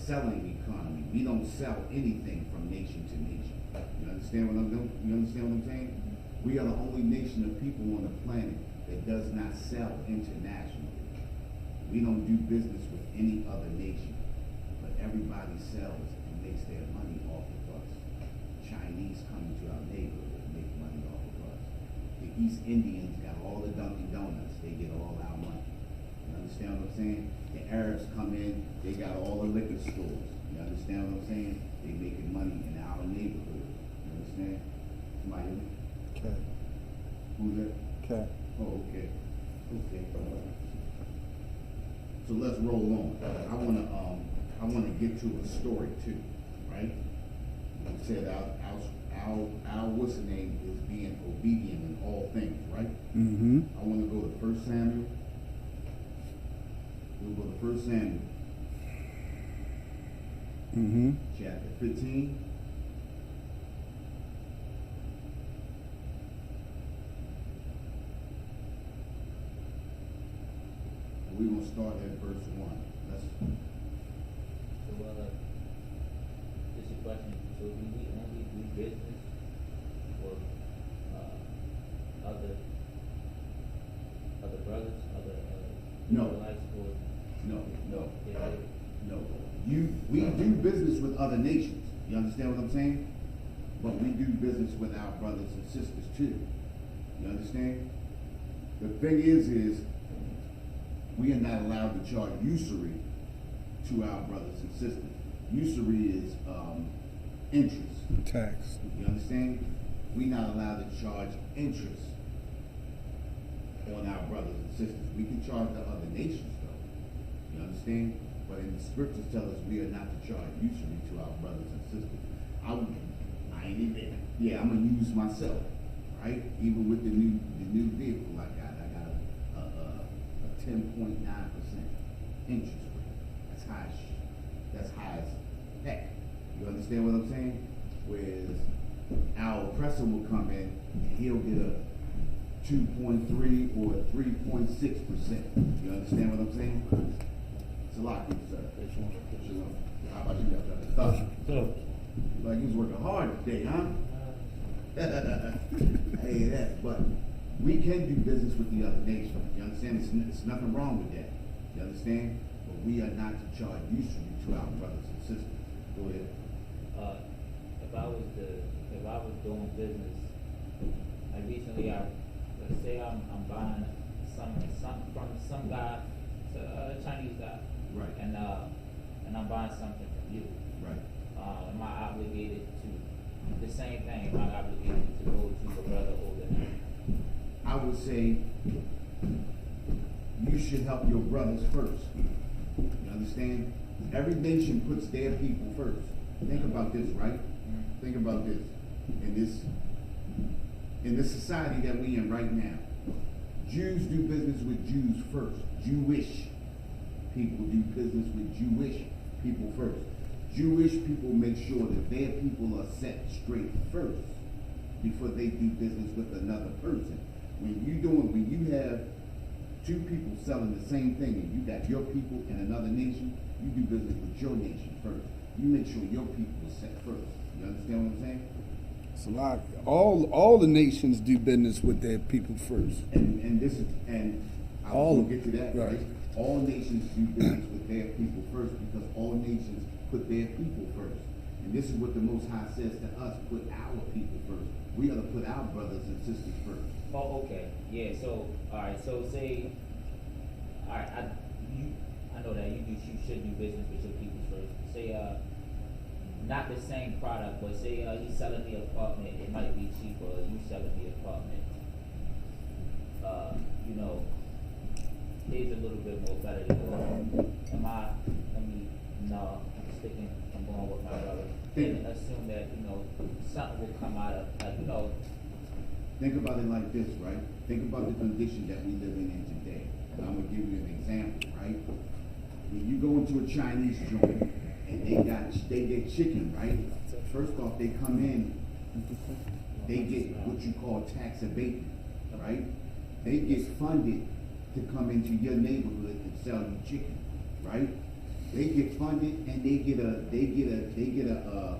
selling economy. We don't sell anything from nation to nation. You understand what I'm doing? You understand what I'm saying? We are the only nation of people on the planet that does not sell internationally. We don't do business with any other nation, but everybody sells and makes their money off of us. Chinese come into our neighborhood and make money off of us. The East Indians got all the Dunkin' Donuts, they get all our money. You understand what I'm saying? The Arabs come in, they got all the liquor stores. You understand what I'm saying? They making money in our neighborhood. You understand? Somebody? Okay. Who's that? Okay. Oh, okay. Okay. So let's roll on. I wanna get to a story too, right? You said our what's the name is being obedient in all things, right? Mm-hmm. I wanna go to 1 Samuel. We'll go to 1 Samuel, Mm-hmm. chapter 15. We're gonna start at verse 1. Let's, So, just a question, so do we only do business for, other brothers, No. Israelites, or? no. Yeah, No, we do business with other nations. You understand what I'm saying? But we do business with our brothers and sisters too. You understand? The thing is we are not allowed to charge usury to our brothers and sisters. Usury is interest. Tax. You understand? We're not allowed to charge interest on our brothers and sisters. We can charge the other nations though. You understand? But in the scriptures tell us we are not to charge usury to our brothers and sisters. I ain't even, yeah, I'm gonna use myself, right? Even with the new vehicle I got a 10.9% interest rate. That's high as heck. You understand what I'm saying? Whereas our oppressor will come in and he'll get a 2.3 or 3.6%. You understand what I'm saying? It's a lot, sir. How about you guys? Like you was working hard today, huh? I hear that, but we can do business with the other nations. You understand? It's nothing wrong with that. You understand? But we are not to charge usury to our brothers and sisters. Go ahead. If I was doing business, like recently, let's say I'm buying some from some guy, a Chinese guy, Right. and I'm buying something from you. Right. Am I obligated to the same thing? Am I obligated to go to a brother over there? I would say you should help your brothers first. You understand? Every nation puts their people first. Think about this, right? Think about this. In this society that we in right now, Jews do business with Jews first. Jewish people do business with Jewish people first. Jewish people make sure that their people are set straight first before they do business with another person. When you have two people selling the same thing and you got your people in another nation, you do business with your nation first. You make sure your people are set first. You understand what I'm saying? So like all the nations do business with their people first. And I All will of get to that, right. right? All nations do business with their people first because all nations put their people first. And this is what the Most High says to us, put our people first. We ought to put our brothers and sisters first. Oh, okay. Yeah, so, alright, so say, alright, I know that you should do business with your people first. Say, not the same product, but say, he's selling the apartment, it might be cheaper, you selling the apartment. His a little bit more better than yours. I'm going with my brother. And assume that, something will come out of, Think about it like this, right? Think about the condition that we live in today. And I'm gonna give you an example, right? When you go into a Chinese joint and they get chicken, right? First off, they come in, they get what you call tax abatement, right? They get funded to come into your neighborhood and sell you chicken, right? They get funded and they get a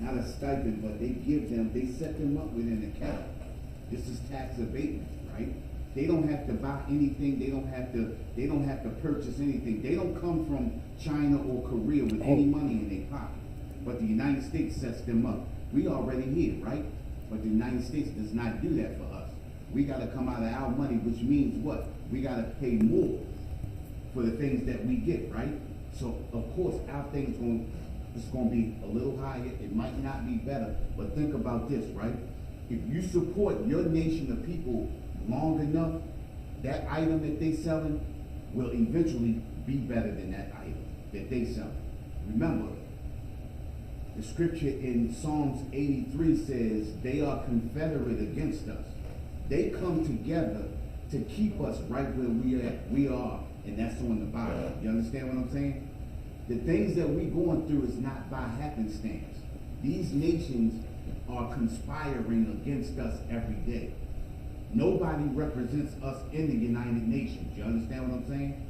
not a stipend, but they set them up with an account. This is tax abatement, right? They don't have to buy anything, they don't have to purchase anything. They don't come from China or Korea with any money in their pocket. But the United States sets them up. We already here, right? But the United States does not do that for us. We gotta come out of our money, which means what? We gotta pay more for the things that we get, right? So of course our thing's gonna be a little higher. It might not be better, but think about this, right? If you support your nation of people long enough, that item that they selling will eventually be better than that item that they sell. Remember, the scripture in Psalms 83 says they are confederate against us. They come together to keep us right where we are, and that's on the Bible. You understand what I'm saying? The things that we're going through is not by happenstance. These nations are conspiring against us every day. Nobody represents us in the United Nations. You understand what I'm saying?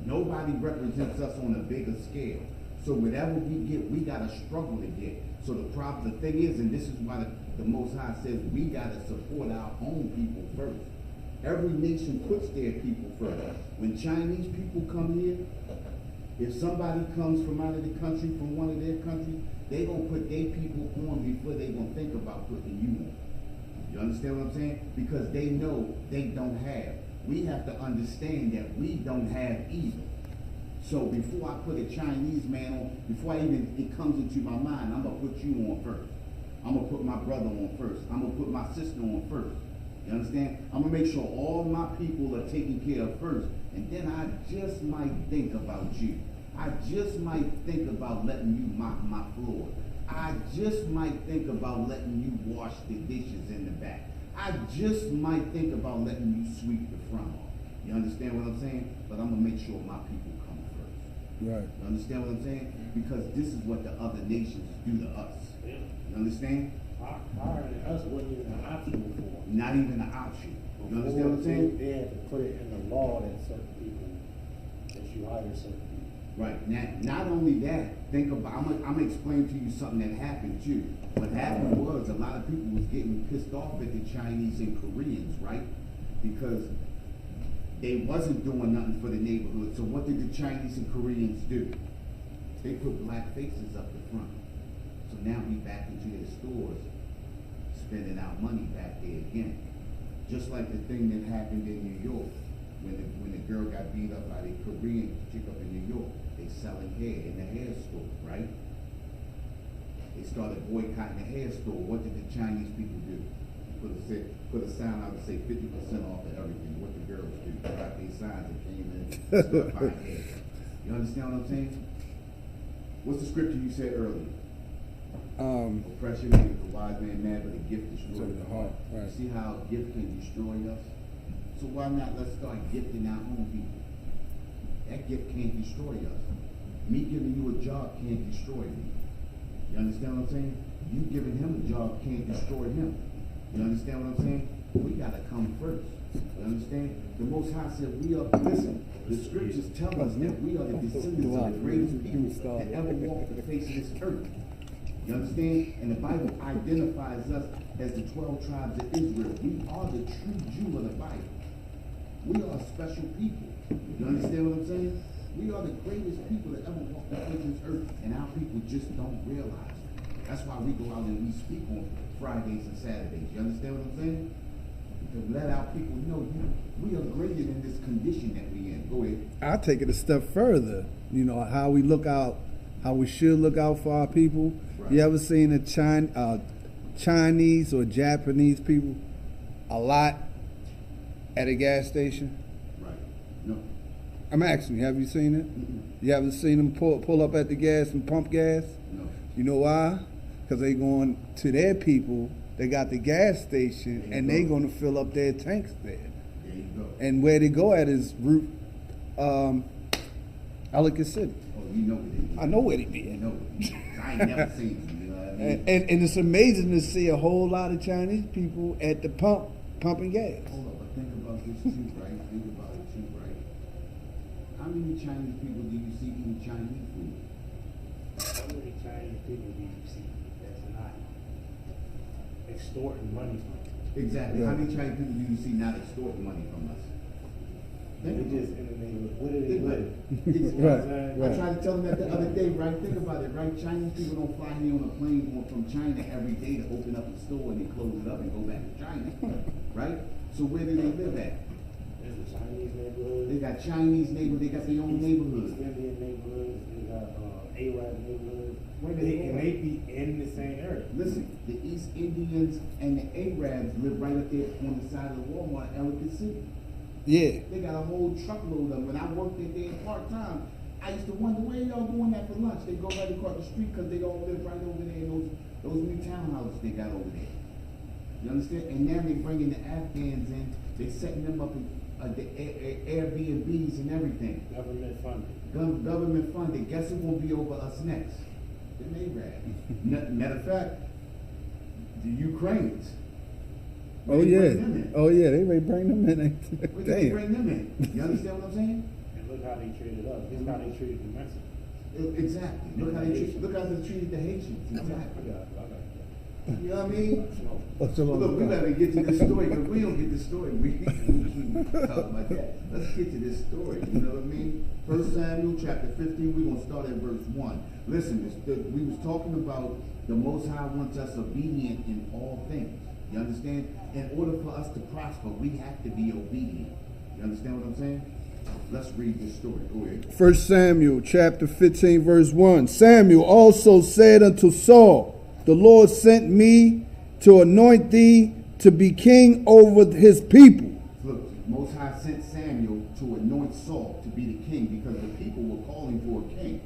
Nobody represents us on a bigger scale. So whatever we get, we gotta struggle to get. So the thing is, and this is why the Most High says we gotta support our own people first. Every nation puts their people first. When Chinese people come here, if somebody comes from out of the country, from one of their countries, they gonna put their people on before they gonna think about putting you on. You understand what I'm saying? Because they know they don't have. We have to understand that we don't have either. So before I put a Chinese man on, before it comes into my mind, I'm gonna put you on first. I'm gonna put my brother on first. I'm gonna put my sister on first. You understand? I'm gonna make sure all my people are taken care of first, and then I just might think about you. I just might think about letting you mop my floor. I just might think about letting you wash the dishes in the back. I just might think about letting you sweep the front off. You understand what I'm saying? But I'm gonna make sure my people come first. Right. You understand what I'm saying? Because this is what the other nations do to us. Yeah. You understand? Hiring us wasn't even an option before. Not even an option. You understand what I'm saying? They had to put it in the law that certain people, that you hire certain people. Right. Now, not only that, think about, I'm gonna explain to you something that happened too. What happened was a lot of people was getting pissed off at the Chinese and Koreans, right? Because they wasn't doing nothing for the neighborhood. So what did the Chinese and Koreans do? They put black faces up the front. So now we back into their stores, spending our money back there again. Just like the thing that happened in New York, when the girl got beat up by the Korean chick up in New York. They selling hair in the hair store, right? They started boycotting the hair store. What did the Chinese people do? Put a sign out to say 50% off of everything. What the girls do? Got these signs and came in and started buying hair. You understand what I'm saying? What's the scripture you said earlier? Oppression maketh the wise man mad, but a gift destroys the heart. Right. See how a gift can destroy us? So why not let's start gifting our own people? That gift can't destroy us. Me giving you a job can't destroy me. You understand what I'm saying? You giving him a job can't destroy him. You understand what I'm saying? We gotta come first. You understand? The Most High said we are, listen, the scriptures tell us that we are the descendants of the greatest people that ever walked the face of this earth. You understand? And the Bible identifies us as the 12 tribes of Israel. We are the true Jew of the Bible. We are special people. You understand what I'm saying? We are the greatest people that ever walked the face of this earth, and our people just don't realize it. That's why we go out and we speak on Fridays and Saturdays. You understand what I'm saying? To let our people know we are greater than this condition that we in. Go ahead. I take it a step further. You know how we look out, how we should look out for our people. Right. You ever seen a Chinese or Japanese people a lot at a gas station? Right. No. I'm asking you, have you seen it? Mm-mm. You haven't seen them pull up at the gas and pump gas? No. You know why? Because they going to their people. They got the gas station, and they going to fill up their tanks there. There you go. And where they go at is Route Ellicott City. Oh, you know what it is. I know where they be You at. know it. I ain't never seen it. You know what I mean? And it's amazing to see a whole lot of Chinese people at the pump pumping gas. Hold up, but think about this too, right? Think about it too, right? How many Chinese people do you see eating Chinese food? How many Chinese people do you see that's not extorting money from us? Exactly. Yeah. How many Chinese people do you see not extorting money from us? They just in the neighborhood. What do they Think about live? it. Right, I right. tried to tell them that the other day, right? Think about it, right? Chinese people don't fly here on a plane going from China every day to open up a store and then close it up and go back to China, right? So where do they live at? There's a Chinese neighborhood. They got Chinese neighborhood, they got their own neighborhood. Indian neighborhoods. They got Arab neighborhoods. Where do And they they be in the same area. Listen, the East Indians and the Arabs live right up there on the side of the Walmart, Ellicott City. Yeah. They got a whole truckload of them. When I worked there part-time, I used to wonder, where y'all going at for lunch? They go right across the street because they all live right over there in those new townhouses they got over there. You understand? And now they bringing the Afghans in. They setting them up in the Airbnbs and everything. Government funded. Government funded. Guess who gonna be over us next? The Arabs. Matter of fact, the Ukrainians. Oh They yeah. bring them in. Oh yeah. They may bring them in. Where they Damn. bring them in? You understand what I'm saying? And look how they treated us. Look how they treated the Mexicans. Exactly. Look how they treated the Haitians. Exactly. I got it. You know what I mean? What's the Look, we gotta get to this story, but we don't get the story. We keep talking about that. Let's get to this story. You know what I mean? 1 Samuel chapter 15. We're gonna start at verse 1. Listen, we was talking about the Most High wants us obedient in all things. You understand? In order for us to prosper, we have to be obedient. You understand what I'm saying? Let's read this story. Go ahead. 1 Samuel chapter 15 verse 1. Samuel also said unto Saul, the Lord sent me to anoint thee to be king over his people. Look, Most High sent Samuel to anoint Saul to be the king because the people were calling for a king.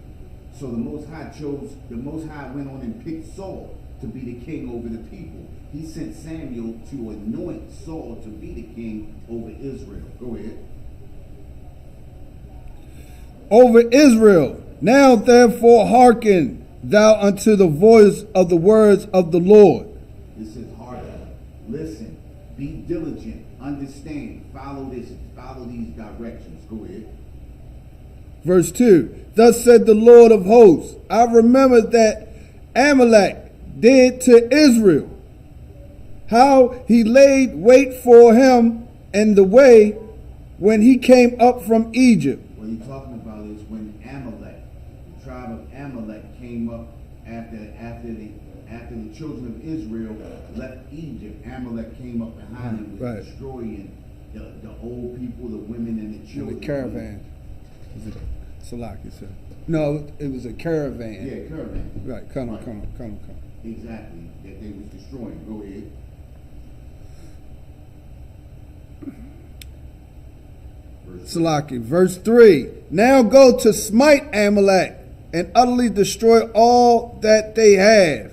So the Most High went on and picked Saul to be the king over the people. He sent Samuel to anoint Saul to be the king over Israel. Go ahead. Over Israel. Now therefore hearken thou unto the voice of the words of the Lord. This is hearken. Listen. Be diligent. Understand. Follow these directions. Go ahead. Verse 2. Thus said the Lord of hosts, I remember that Amalek did to Israel, how he laid wait for him in the way when he came up from Egypt. What he's talking about is when Amalek, the tribe of Amalek, came up after the children of Israel left Egypt. Amalek came up behind them, was Right. destroying the old people, the women, and the In children. the caravan. Is it Salaki, sir? No, it was a caravan. Yeah, caravan. Right, come on. Exactly, that they was destroying. Go ahead. Salaki. Verse 3. Now go to smite Amalek and utterly destroy all that they have,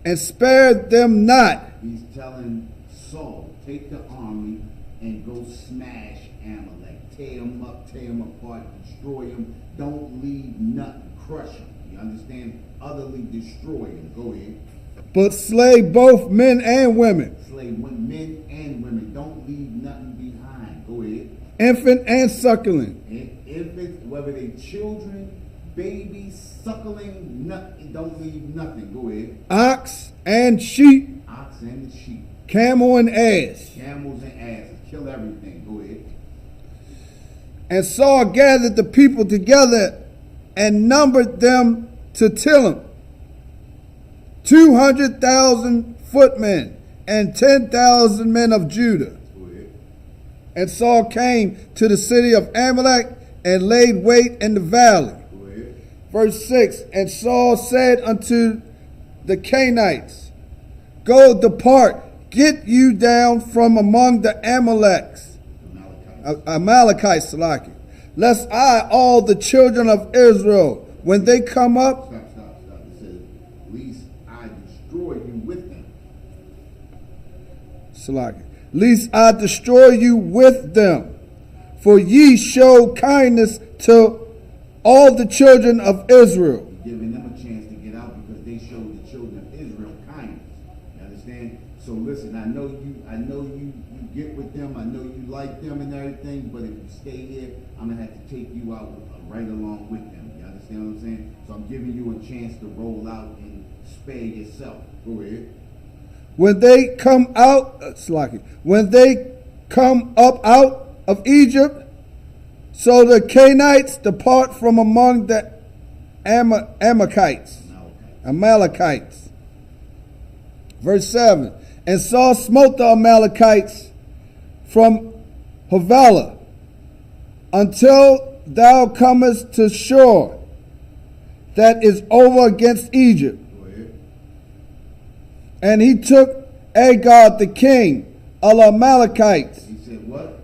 and spare them not. He's telling Saul, take the army and go smash Amalek. Tear him up, tear him apart, destroy him. Don't leave nothing, crush him. You understand? Utterly destroy him. Go ahead. But slay both men and women, Slay men and women. Don't leave nothing behind. Go ahead. infant and suckling, And infants, whether they children, babies, suckling, nothing, don't leave nothing. Go ahead. ox and sheep, Ox and the sheep, camel and ass. camels and asses. Kill everything. Go ahead. And Saul gathered the people together and numbered them to Tillim, 200,000 footmen and 10,000 men of Judah. Go ahead. And Saul came to the city of Amalek and laid wait in the valley. Go ahead. Verse 6. And Saul said unto the Canaanites, Go, depart, get you down from among the Amalekites, Salaki, lest I, all the children of Israel, when they come up, Stop. It says, least I destroy you with them. Salaki, lest I destroy you with them. For ye show kindness to all the children of Israel. Giving them a chance to get out because they showed the children of Israel kindness. You understand? So listen, I know you get with them, I know you like them and everything, but if you stay here, I'm gonna have to take you out right along with them. You understand what I'm saying? So I'm giving you a chance to roll out and spare yourself. Go ahead. When they come out, Salaki, when they come up out of Egypt, so the Canaanites depart from among the Amalekites. Verse 7. And Saul smote the Amalekites from Havilah until thou comest to shore that is over against Egypt. Go ahead. And he took Agag the king of the Amalekites. He said what?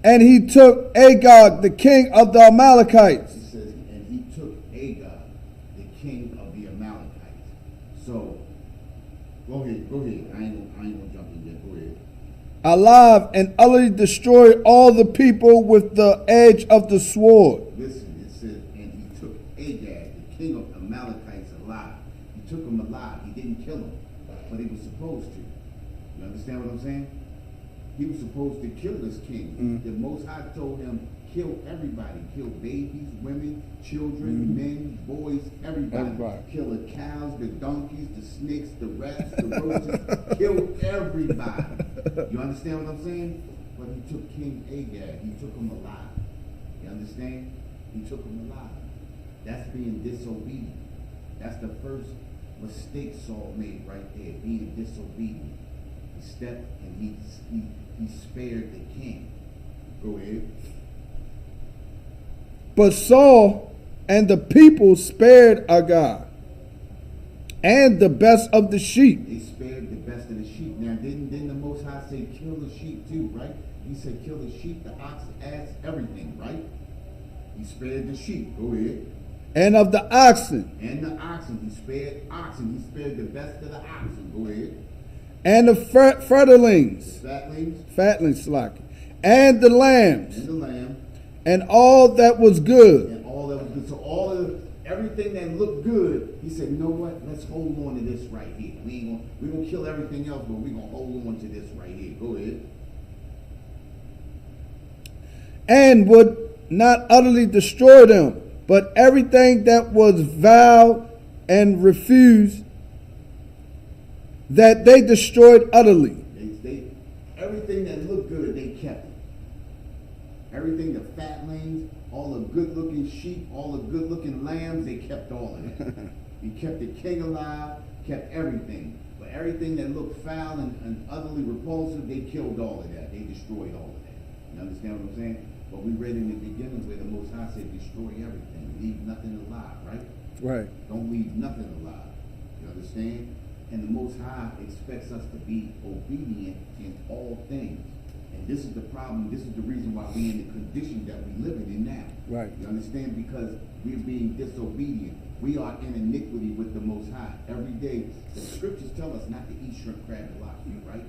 And he took Agag the king of the Amalekites. He says, and he took Agag, the king of the Amalekites. So, go ahead. I ain't gonna jump in yet. Go ahead. Alive, and utterly destroy all the people with the edge of the sword. Listen, it says, and he took Agag, the king of Amalekites, alive. He took him alive. He didn't kill him, but he was supposed to. You understand what I'm saying? He was supposed to kill this king. The Most High told him, kill everybody. Kill babies, women, children, men, boys, everybody. Kill the cows, the donkeys, the snakes, the rats, the roaches. Kill everybody. You understand what I'm saying? But he took King Agag. He took him alive. You understand? He took him alive. That's being disobedient. That's the first mistake Saul made right there, being disobedient. He stepped and he spared the king. Go ahead. But Saul and the people spared Agag and the best of the sheep. They spared the best of the sheep. Now, didn't the Most High say kill the sheep too, right? He said kill the sheep, the ox, ass, everything, right? He spared the sheep. Go ahead. And of the oxen. And the oxen. He spared oxen. He spared the best of the oxen. Go ahead. And the fatlings. Fatlings, Salaki. And the lambs. And the lamb. And all that was good. And all that was good. So all of everything that looked good, he said, you know what? Let's hold on to this right here. We're gonna kill everything else, but we're gonna hold on to this right here. Go ahead. And would not utterly destroy them, but everything that was vile and refused, that they destroyed utterly. Everything that looked good, they kept it. Everything, the fatlings, all the good-looking sheep, all the good-looking lambs, they kept all of it. He kept the king alive, kept everything. But everything that looked foul and utterly repulsive, they killed all of that. They destroyed all of that. You understand what I'm saying? But we read in the beginning where the Most High said, destroy everything. Leave nothing alive, right? Right. Don't leave nothing alive. You understand? And the Most High expects us to be obedient in all things. And this is the problem. This is the reason why we're in the condition that we're living in now. Right. You understand? Because we're being disobedient. We are in iniquity with the Most High. Every day, the scriptures tell us not to eat shrimp, crab, and lobster, right?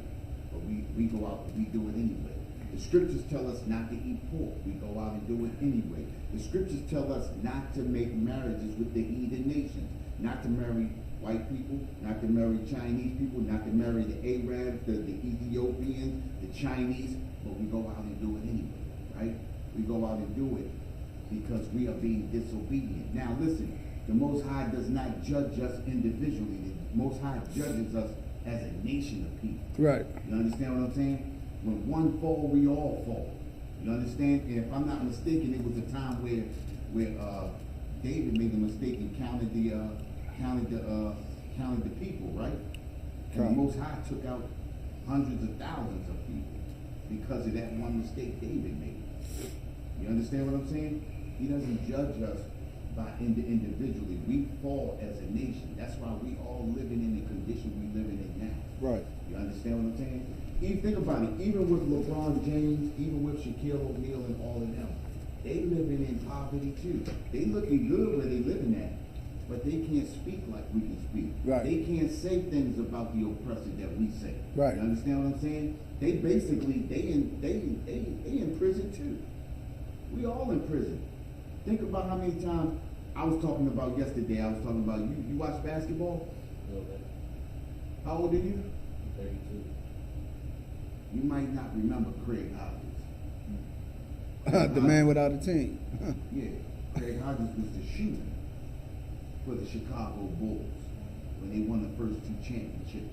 But we go out and we do it anyway. The scriptures tell us not to eat pork. We go out and do it anyway. The scriptures tell us not to make marriages with the heathen nations, not to marry white people, not to marry Chinese people, not to marry the Arabs, the Ethiopians, the Chinese, but we go out and do it anyway, right? We go out and do it because we are being disobedient. Now listen, the Most High does not judge us individually. The Most High judges us as a nation of people. Right. You understand what I'm saying? When one fall, we all fall. You understand? And if I'm not mistaken, it was a time where David made a mistake and counted the people, right? And the Most High took out hundreds of thousands of people because of that one mistake David made. You understand what I'm saying? He doesn't judge us by individually. We fall as a nation. That's why we all living in the condition we living in now. Right. You understand what I'm saying? Even think about it. Even with LeBron James, even with Shaquille O'Neal and all of them, they living in poverty too. They looking good where they living at, but they can't speak like we can speak. Right. They can't say things about the oppressor that we say. Right. You understand what I'm saying? They basically they in prison too. We all in prison. Think about how many times I was talking about yesterday. I was talking about you watch basketball? A little bit. How old are you? 32. You might not remember Craig Hodges. The man without a team. Yeah, Craig Hodges was the shooter for the Chicago Bulls when they won the first 2 championships.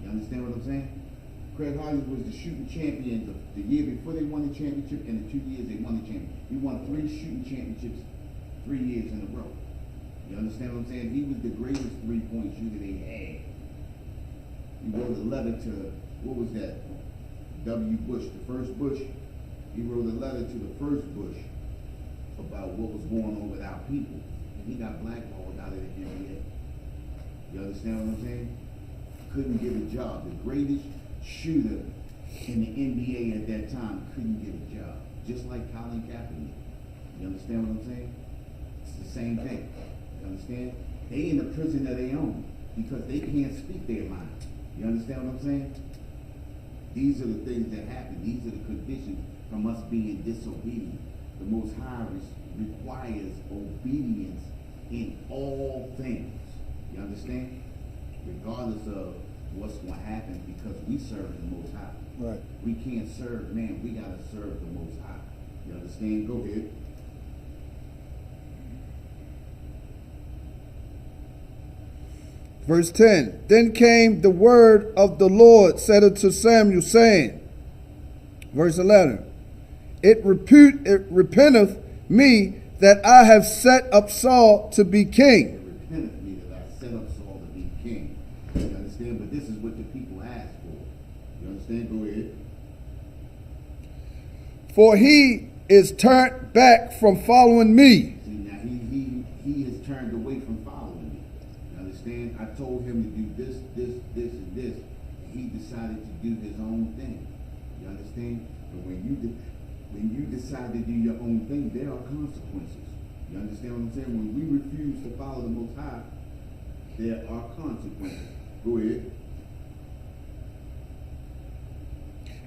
You understand what I'm saying? Craig Hodges was the shooting champion the year before they won the championship, and the 2 years they won the championship. He won 3 shooting championships 3 years in a row. You understand what I'm saying? He was the greatest 3-point shooter they had. He wrote a letter to, what was that? W. Bush, the first Bush. He wrote a letter to the first Bush about what was going on with our people. And he got blackballed out of the NBA. You understand what I'm saying? Couldn't get a job. The greatest shooter in the NBA at that time couldn't get a job. Just like Colin Kaepernick. You understand what I'm saying? It's the same thing. You understand? They in the prison of their own because they can't speak their mind. You understand what I'm saying? These are the things that happen. These are the conditions from us being disobedient. The Most High requires obedience in all things. You understand? Regardless of what's going to happen, because we serve the Most High. Right. We can't serve man. We got to serve the Most High. You understand? Go ahead. Verse 10. Then came the word of the Lord, said unto Samuel, saying, verse 11, it repenteth me that I have set up Saul to be king. It repenteth me that I set up Saul to be king. You understand? But this is what the people asked for. You understand? Go ahead. For he is turned back from following me. See, now he has turned away from following me. You understand? I told him to do this, and this. And he decided to do his own thing. You understand? But when you decide to do your own thing, there are consequences. You understand what I'm saying? When we refuse to follow the Most High, there are consequences. Go ahead.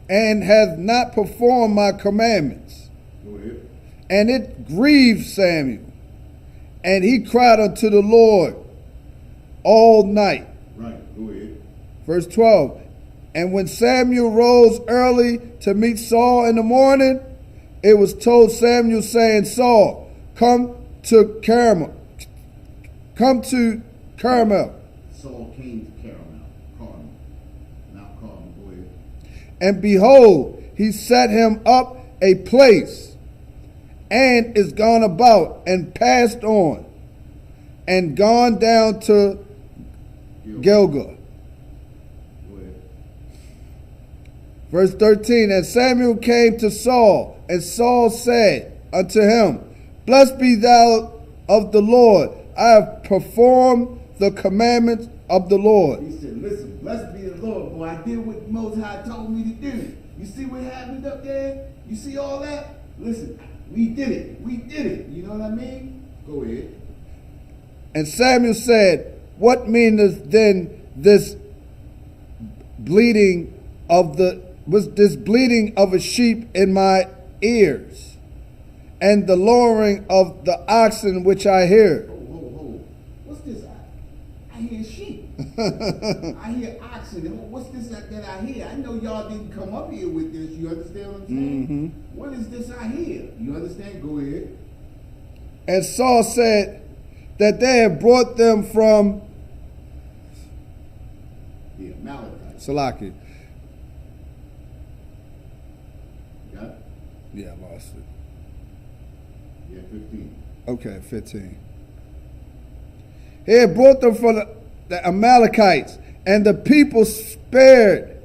And hath not performed my commandments. Go ahead. And it grieved Samuel. And he cried unto the Lord all night. Right, go ahead. Verse 12. And when Samuel rose early to meet Saul in the morning, it was told Samuel, saying, Saul, come to Carmel. Saul came to Carmel. Mount Carmel, go ahead. And behold, he set him up a place, and is gone about, and passed on, and gone down to Gilgal. Go ahead. Verse 13, and Samuel came to Saul, and Saul said unto him, Blessed be thou of the Lord. I have performed the commandments of the Lord. He said, listen, blessed be the Lord, boy. I did what the Most High told me to do. You see what happened up there? You see all that? Listen, we did it. We did it. You know what I mean? Go ahead. And Samuel said, What meaneth then this bleating of a sheep in my ears, and the lowing of the oxen which I hear? Ho. What's this? I hear sheep. I hear oxen. What's this that I hear? I know y'all didn't come up here with this. You understand what I'm saying? Mm-hmm. What is this I hear? You understand? Go ahead. And Saul said that they had brought them from The Amalekites. Salaki. Got it? Yeah, I lost it. Yeah, 15. Okay, 15. He had brought them from the Amalekites, and the people spared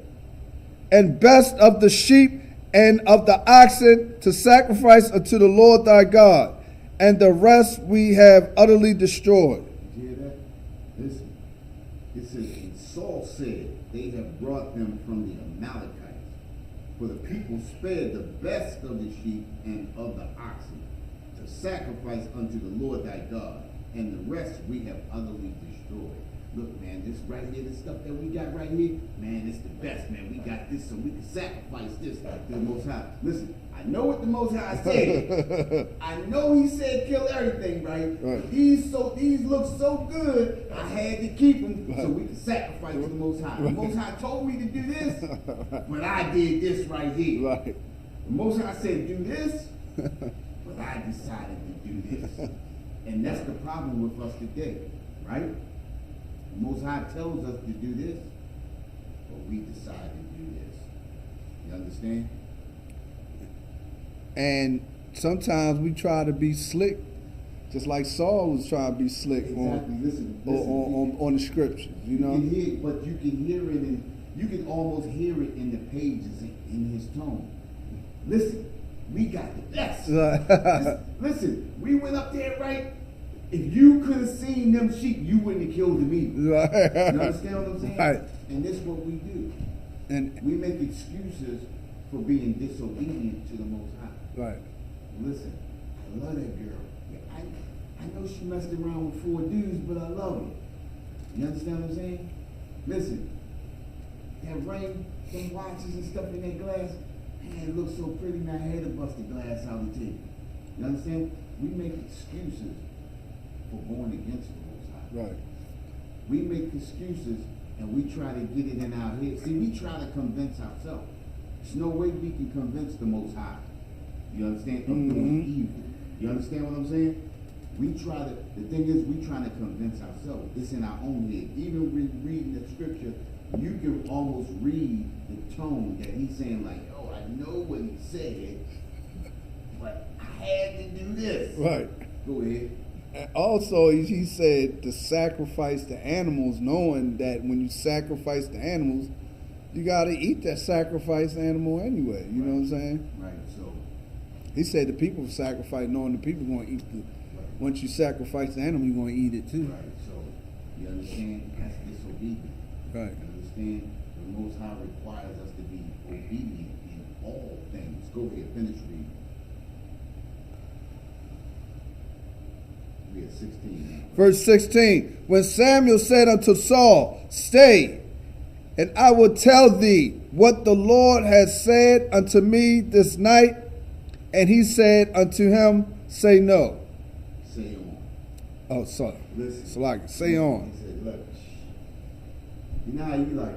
and best of the sheep and of the oxen to sacrifice unto the Lord thy God, and the rest we have utterly destroyed. Did you hear that? Listen. It says, and Saul said, they have brought them from the Amalekites. For the people spared the best of the sheep and of the oxen to sacrifice unto the Lord thy God, and the rest we have utterly destroyed. Look, man, this right here, this stuff that we got right here, man, it's the best, man. We got this so we can sacrifice this to the Most High. Listen, I know what the Most High said. I know he said kill everything, right? These look so good, I had to keep them so we can sacrifice to the Most High. The Most High told me to do this, but I did this right here. Right. The Most High said do this, but I decided to do this. And that's the problem with us today, right? The Most High tells us to do this, but we decide to do this. You understand? And sometimes we try to be slick, just like Saul was trying to be slick Exactly. Listen, on the scriptures, you know? can hear, but you can hear it, and you can almost hear it in the pages in his tone. Listen, we got the best. Listen, we went up there, right? If you could have seen them sheep, you wouldn't have killed them either. You understand what I'm saying? Right. And this is what we do. And We make excuses for being disobedient to the Most High. right. Listen, I love that girl. Yeah, I know she messed around with 4 dudes, but I love her. You understand what I'm saying? Listen, that ring, them watches and stuff in that glass, man, it looks so pretty, man. I had to bust the glass out and take it. You understand? We make excuses for going against the Most High. Right. We make excuses and we try to get it in our head. See, we try to convince ourselves. There's no way we can convince the Most High. You understand? Of doing evil. You understand what I'm saying? The thing is, we trying to convince ourselves. It's in our own head. Even reading the scripture, you can almost read the tone that he's saying, like, oh, I know what he said, but I had to do this. Right. Go ahead. And also, he said to sacrifice the animals, knowing that when you sacrifice the animals, you got to eat that sacrificed animal anyway. You know what I'm saying? Right, so. He said the people sacrifice, knowing the people going to eat the. Once you sacrifice the animal, you're going to eat it too. Right, so you understand that's disobedience. Right. You understand the Most High requires us to be obedient in all things. Go ahead, finish reading. We at 16 now. Verse 16. When Samuel said unto Saul, Stay, and I will tell thee what the Lord has said unto me this night. And he said unto him, Say no. Say on. Oh, sorry. Listen. So like, say on. He said, look, you know how you like,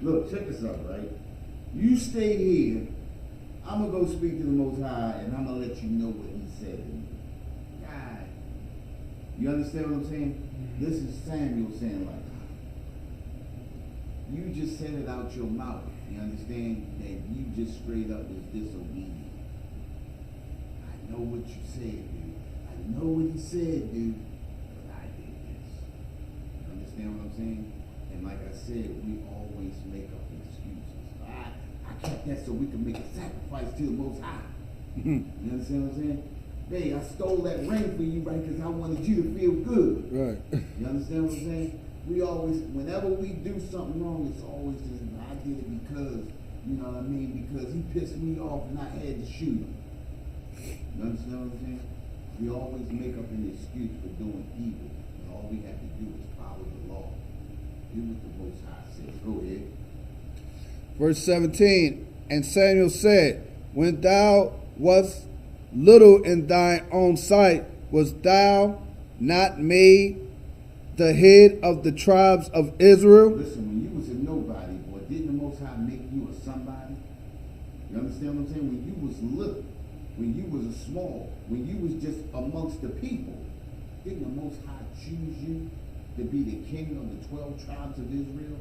look, check this out, right? You stay here I'm gonna go speak to the Most High, and I'm gonna let you know what He said to me. God, you understand what I'm saying? This is Samuel saying, like, you just said it out your mouth. You understand that you just straight up was disobedient. I know what you said, dude. I know what he said, dude. But I did this. You understand what I'm saying? And like I said, we always make up excuses. I kept that so we can make a sacrifice to the Most High. You understand what I'm saying? Hey, I stole that ring for you, right? Because I wanted you to feel good. Right. You understand what I'm saying? We always, whenever we do something wrong, it's always, I did it because, you know what I mean? Because he pissed me off and I had to shoot him. You understand what I'm saying? We always make up an excuse for doing evil. And all we have to do is follow the law. Do what the Most High says. Go ahead. Verse 17, and Samuel said, when thou wast little in thine own sight, was thou not made the head of the tribes of Israel? Listen, when you was a nobody, boy, didn't the Most High make you a somebody? You understand what I'm saying? When you was little, when you was a small, when you was just amongst the people, didn't the Most High choose you to be the king of the 12 tribes of Israel?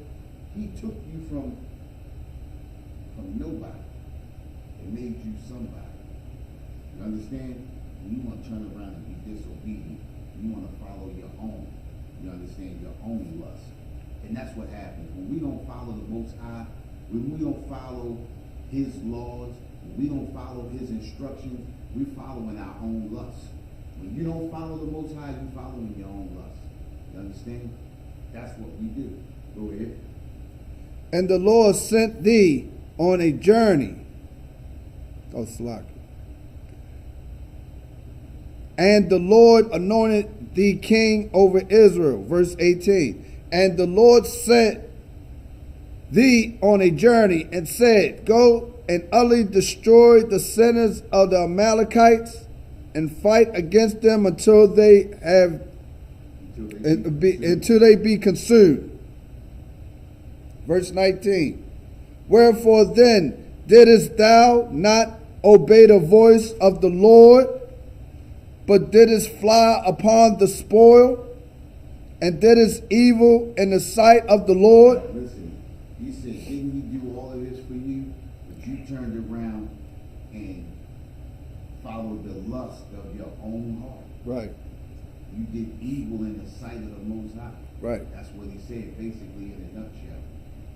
He took you from nobody and made you somebody. You understand? When you want to turn around and be disobedient, you want to follow your own. You understand, your own lust. And that's what happens. When we don't follow the Most High, when we don't follow His laws, when we don't follow His instructions, we follow in our own lust. When you don't follow the Most High, you follow in your own lust. You understand? That's what we do. Go ahead. And the Lord sent thee on a journey. Oh, slack. And the Lord anointed thee king over Israel. Verse 18. And the Lord sent thee on a journey and said, go and utterly destroy the sinners of the Amalekites and fight against them until they be consumed. Verse 19. Wherefore then didst thou not obey the voice of the Lord, but didst fly upon the spoil, and didst evil in the sight of the Lord? Listen, he said, didn't He do all of this for you? But you turned around and followed the lust of your own heart. Right. You did evil in the sight of the Most High. Right. That's what he said, basically, in a nutshell.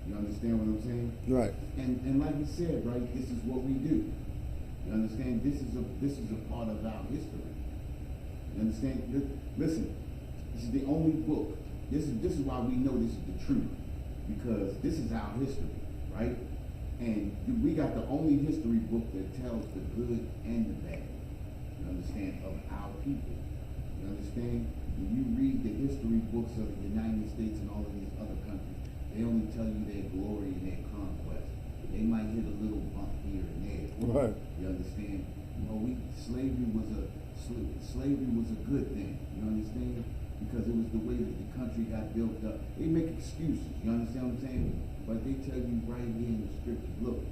You understand what I'm saying? Right. And like he said, right, this is what we do. You understand? This is a part of our history. You understand? Listen, this is the only book. This is why we know this is the truth, because this is our history, right? And we got the only history book that tells the good and the bad. You understand? Of our people. You understand? When you read the history books of the United States and all of these other countries, they only tell you their glory and their conquest. They might hit a little bump here and there. Right. You understand? You know, slavery was a good thing. You understand? Because it was the way that the country got built up. They make excuses. You understand what I'm saying? But they tell you right here in the scriptures, look,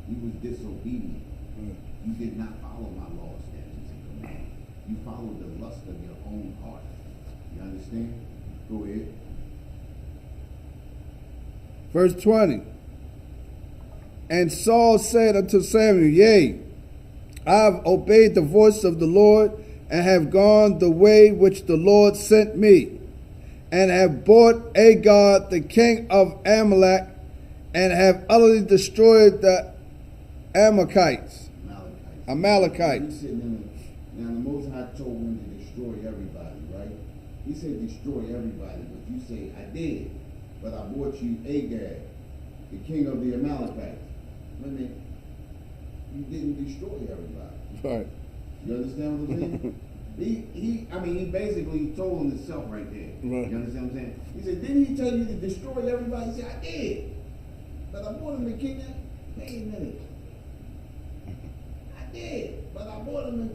you was disobedient. You did not follow my laws, statutes, and commandments. You followed the lust of your own heart. You understand? Go ahead. Verse 20. And Saul said unto Samuel, yea, I have obeyed the voice of the Lord, and have gone the way which the Lord sent me, and have bought Agag the king of Amalek, and have utterly destroyed the Amalekites. He said, now the Most High told him to destroy everybody, right? He said destroy everybody, but you say, I did, but I bought you Agag, the king of the Amalekites. Wait a minute. You didn't destroy everybody. Right. You understand what I'm saying? He basically told him himself right there. Right. You understand what I'm saying? He said, didn't he tell you to destroy everybody? He said, I did. But I bought him the king. Wait a minute. I did. But I bought him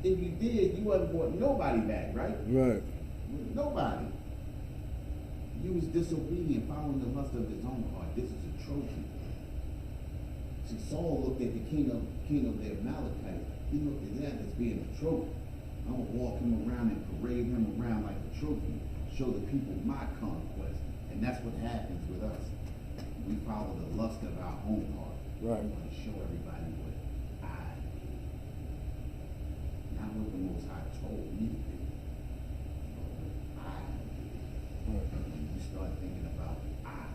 if you did, you wasn't bought nobody back, right? Right. Nobody. You was disobedient, following the lust of his own heart. This is a trophy. See, Saul looked at the king of the Amalekites. He looked at that as being a trophy. I'm gonna walk him around and parade him around like a trophy, show the people my conquest, and that's what happens with us. We follow the lust of our own heart. Right. We want to show everybody what I did, not what the Most High told me to do, but what I did. Right. When you start thinking about I,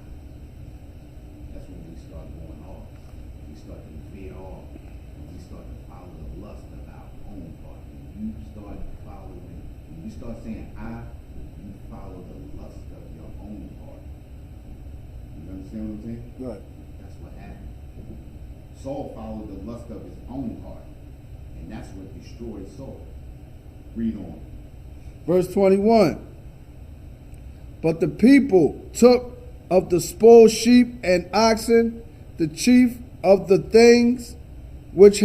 that's when we start going off. We start to veer off. We start to follow the lust of our own heart. When you start saying I, you follow the lust of your own heart. You understand what I'm saying? Right. That's what happened. Saul followed the lust of his own heart, and that's what destroyed Saul. Read on. Verse 21. But the people took of the spoiled sheep and oxen the chief of the things which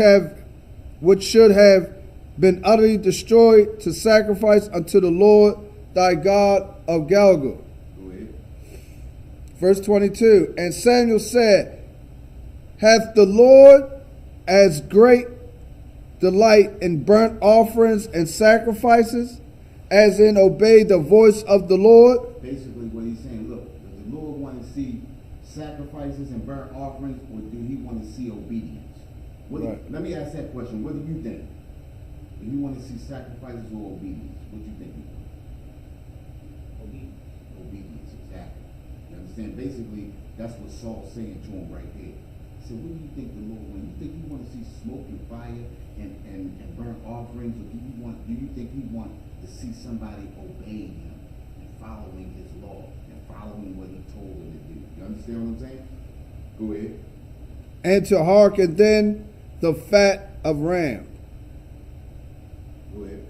should have been utterly destroyed to sacrifice unto the Lord thy God of Gilgal. Go ahead. Verse 22. And Samuel said, hath the Lord as great delight in burnt offerings and sacrifices as in obey the voice of the Lord? Basically what he's saying, look, does the Lord want to see sacrifices and burnt offerings, or do he want to see obedience? Right. Let me ask that question. What do you think? Do you want to see sacrifices or obedience? What do you think? Obedience. Obedience, exactly. You understand? Basically, that's what Saul's saying to him right there. He said, what do you think the Lord wants? You think he want to see smoke and fire and burnt offerings, or do you think he want to see somebody obeying him and following his law and following what he told him to do? You understand what I'm saying? Go ahead. And to hearken then the fat of ram. Go ahead.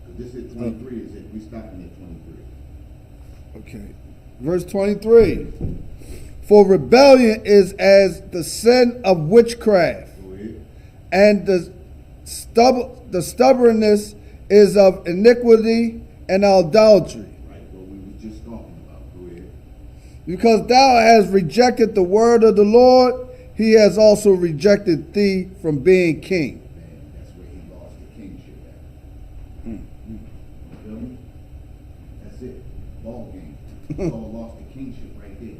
Because this is 23, is it? We stopping at 23. Okay. Verse 23. For rebellion is as the sin of witchcraft, Go ahead. and the stubbornness is of iniquity and idolatry. Right, what we were just talking about. Go ahead. Because thou hast rejected the word of the Lord, he has also rejected thee from being king. Man, that's where he lost the kingship at. You feel me? That's it. Ball game. Saul lost the kingship right there.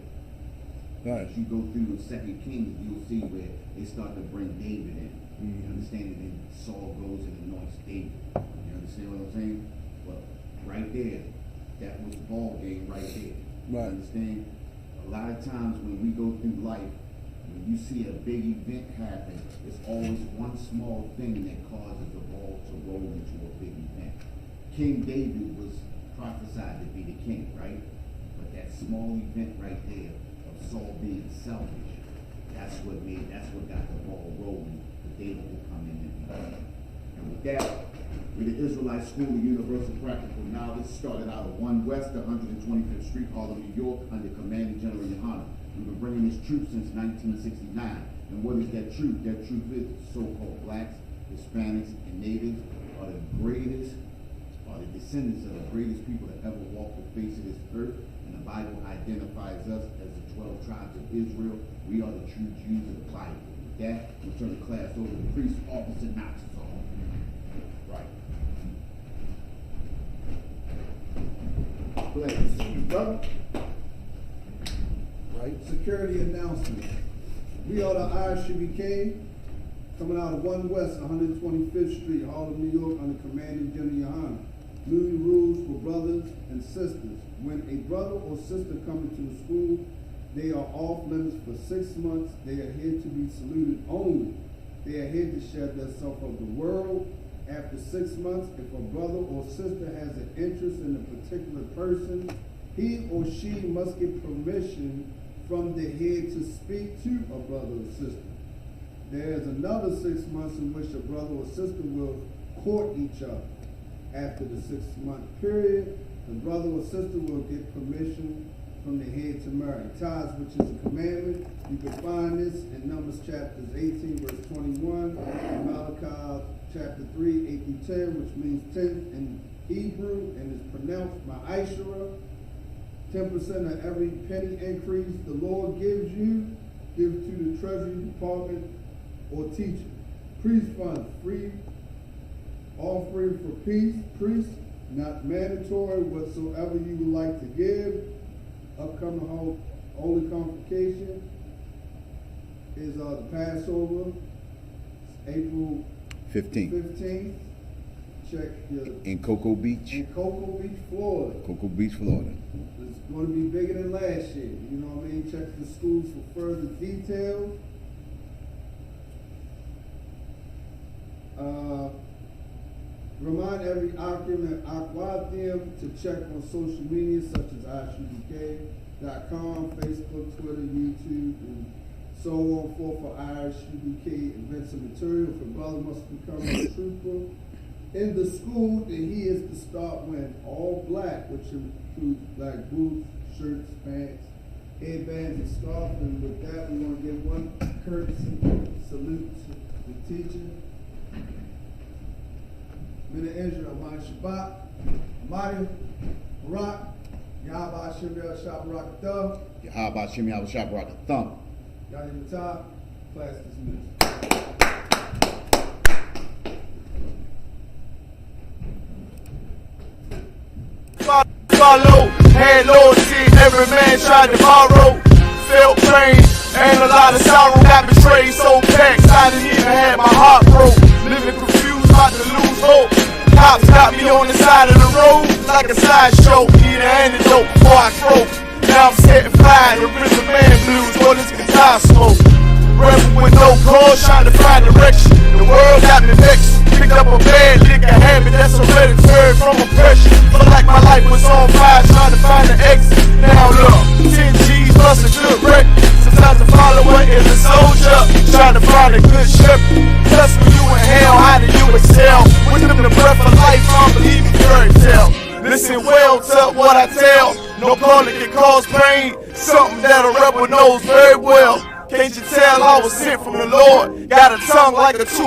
Right. As you go through the 2 Kings, you'll see where they start to bring David in. You understand? And then Saul goes and anoints David. You understand what I'm saying? But right there, that was ball game right there. Right. You understand? A lot of times when we go through life, when you see a big event happen, it's always one small thing that causes the ball to roll into a big event. King David was prophesied to be the king, right? But that small event right there of Saul being selfish, that's what got the ball rolling for David to come in and be king. And with that, we're the Israelite School of Universal Practical Knowledge, started out of 1 West, 125th Street, Harlem, New York, under Commanding General Yohana. We've been bringing this truth since 1969. And what is that truth? That truth is so-called blacks, Hispanics, and natives are the descendants of the greatest people that ever walked the face of this earth. And the Bible identifies us as the 12 tribes of Israel. We are the true Jews of the Bible. With that, we'll turn the class over to Priest Officer Knox. Right. Bless. Brother. Right. Security announcement. We are the Isupk, coming out of 1 West, 125th Street, Harlem, New York, under Commanding General Yohana. New rules for brothers and sisters. When a brother or sister comes into the school, they are off limits for 6 months. They are here to be saluted only. They are here to share themselves of the world. After 6 months, if a brother or sister has an interest in a particular person, he or she must get permission from the head to speak to a brother or sister. There is another 6 months in which a brother or sister will court each other. After the 6-month period, the brother or sister will get permission from the head to marry. Tithes, which is a commandment. You can find this in Numbers chapters 18, verse 21, and Malachi chapter 3, 8 through 10, which means 10 in Hebrew and is pronounced ma'ashara. 10% of every penny increase the Lord gives you, give to the the Treasury Department, or teacher. Priest funds, free offering for priests, not mandatory, whatsoever you would like to give. Upcoming Holy Convocation is the Passover, April 15th. Check your In Cocoa Beach. in Cocoa Beach, Florida. Cocoa Beach, Florida. It's going to be bigger than last year. You know what I mean? Check the schools for further details. Remind every Akim and Aquathium to check on social media such as ISUBK.com, Facebook, Twitter, YouTube, and so on forth for Irish UBK events and material. If a brother must become a trooper in the school, then he is to start wearing all black, which includes black boots, shirts, pants, headbands, and scarf. And with that, we want to give one courtesy salute to the teacher. Min Israel, Amani Shabbat, Amani, Barak, Yahba Hashem El Shabbat Thumb, Yahaba Hashem Yahweh Shabbat Thumb. Yadi Matah, class dismissed. Follow, had loyalty, every man tried to borrow. Felt pain, and a lot of sorrow. Got betrayed, so vexed, I didn't even have my heart broke. Living confused, about to lose hope. Cops got me on the side of the road, like a sideshow. Need an antidote before I croak. Now I'm setting fire to rhythm man blues, all this guitar smoke. Rebel with no cause, trying to find direction. The world got me vexed. Picked up a bad liquor habit that's hereditary from oppression. Felt like my life was on fire, trying to find an exit. Now look, 10 G's plus a good wreck. Sometimes the follower is a soldier, trying to find a good shepherd. Plus when you in hell, how do you excel? With them the breath of life, I believe in fairy tale. Listen well to what I tell. No public can cause pain, something that a rebel knows very well. Can't you tell I was sent from the Lord? Got a tongue like a two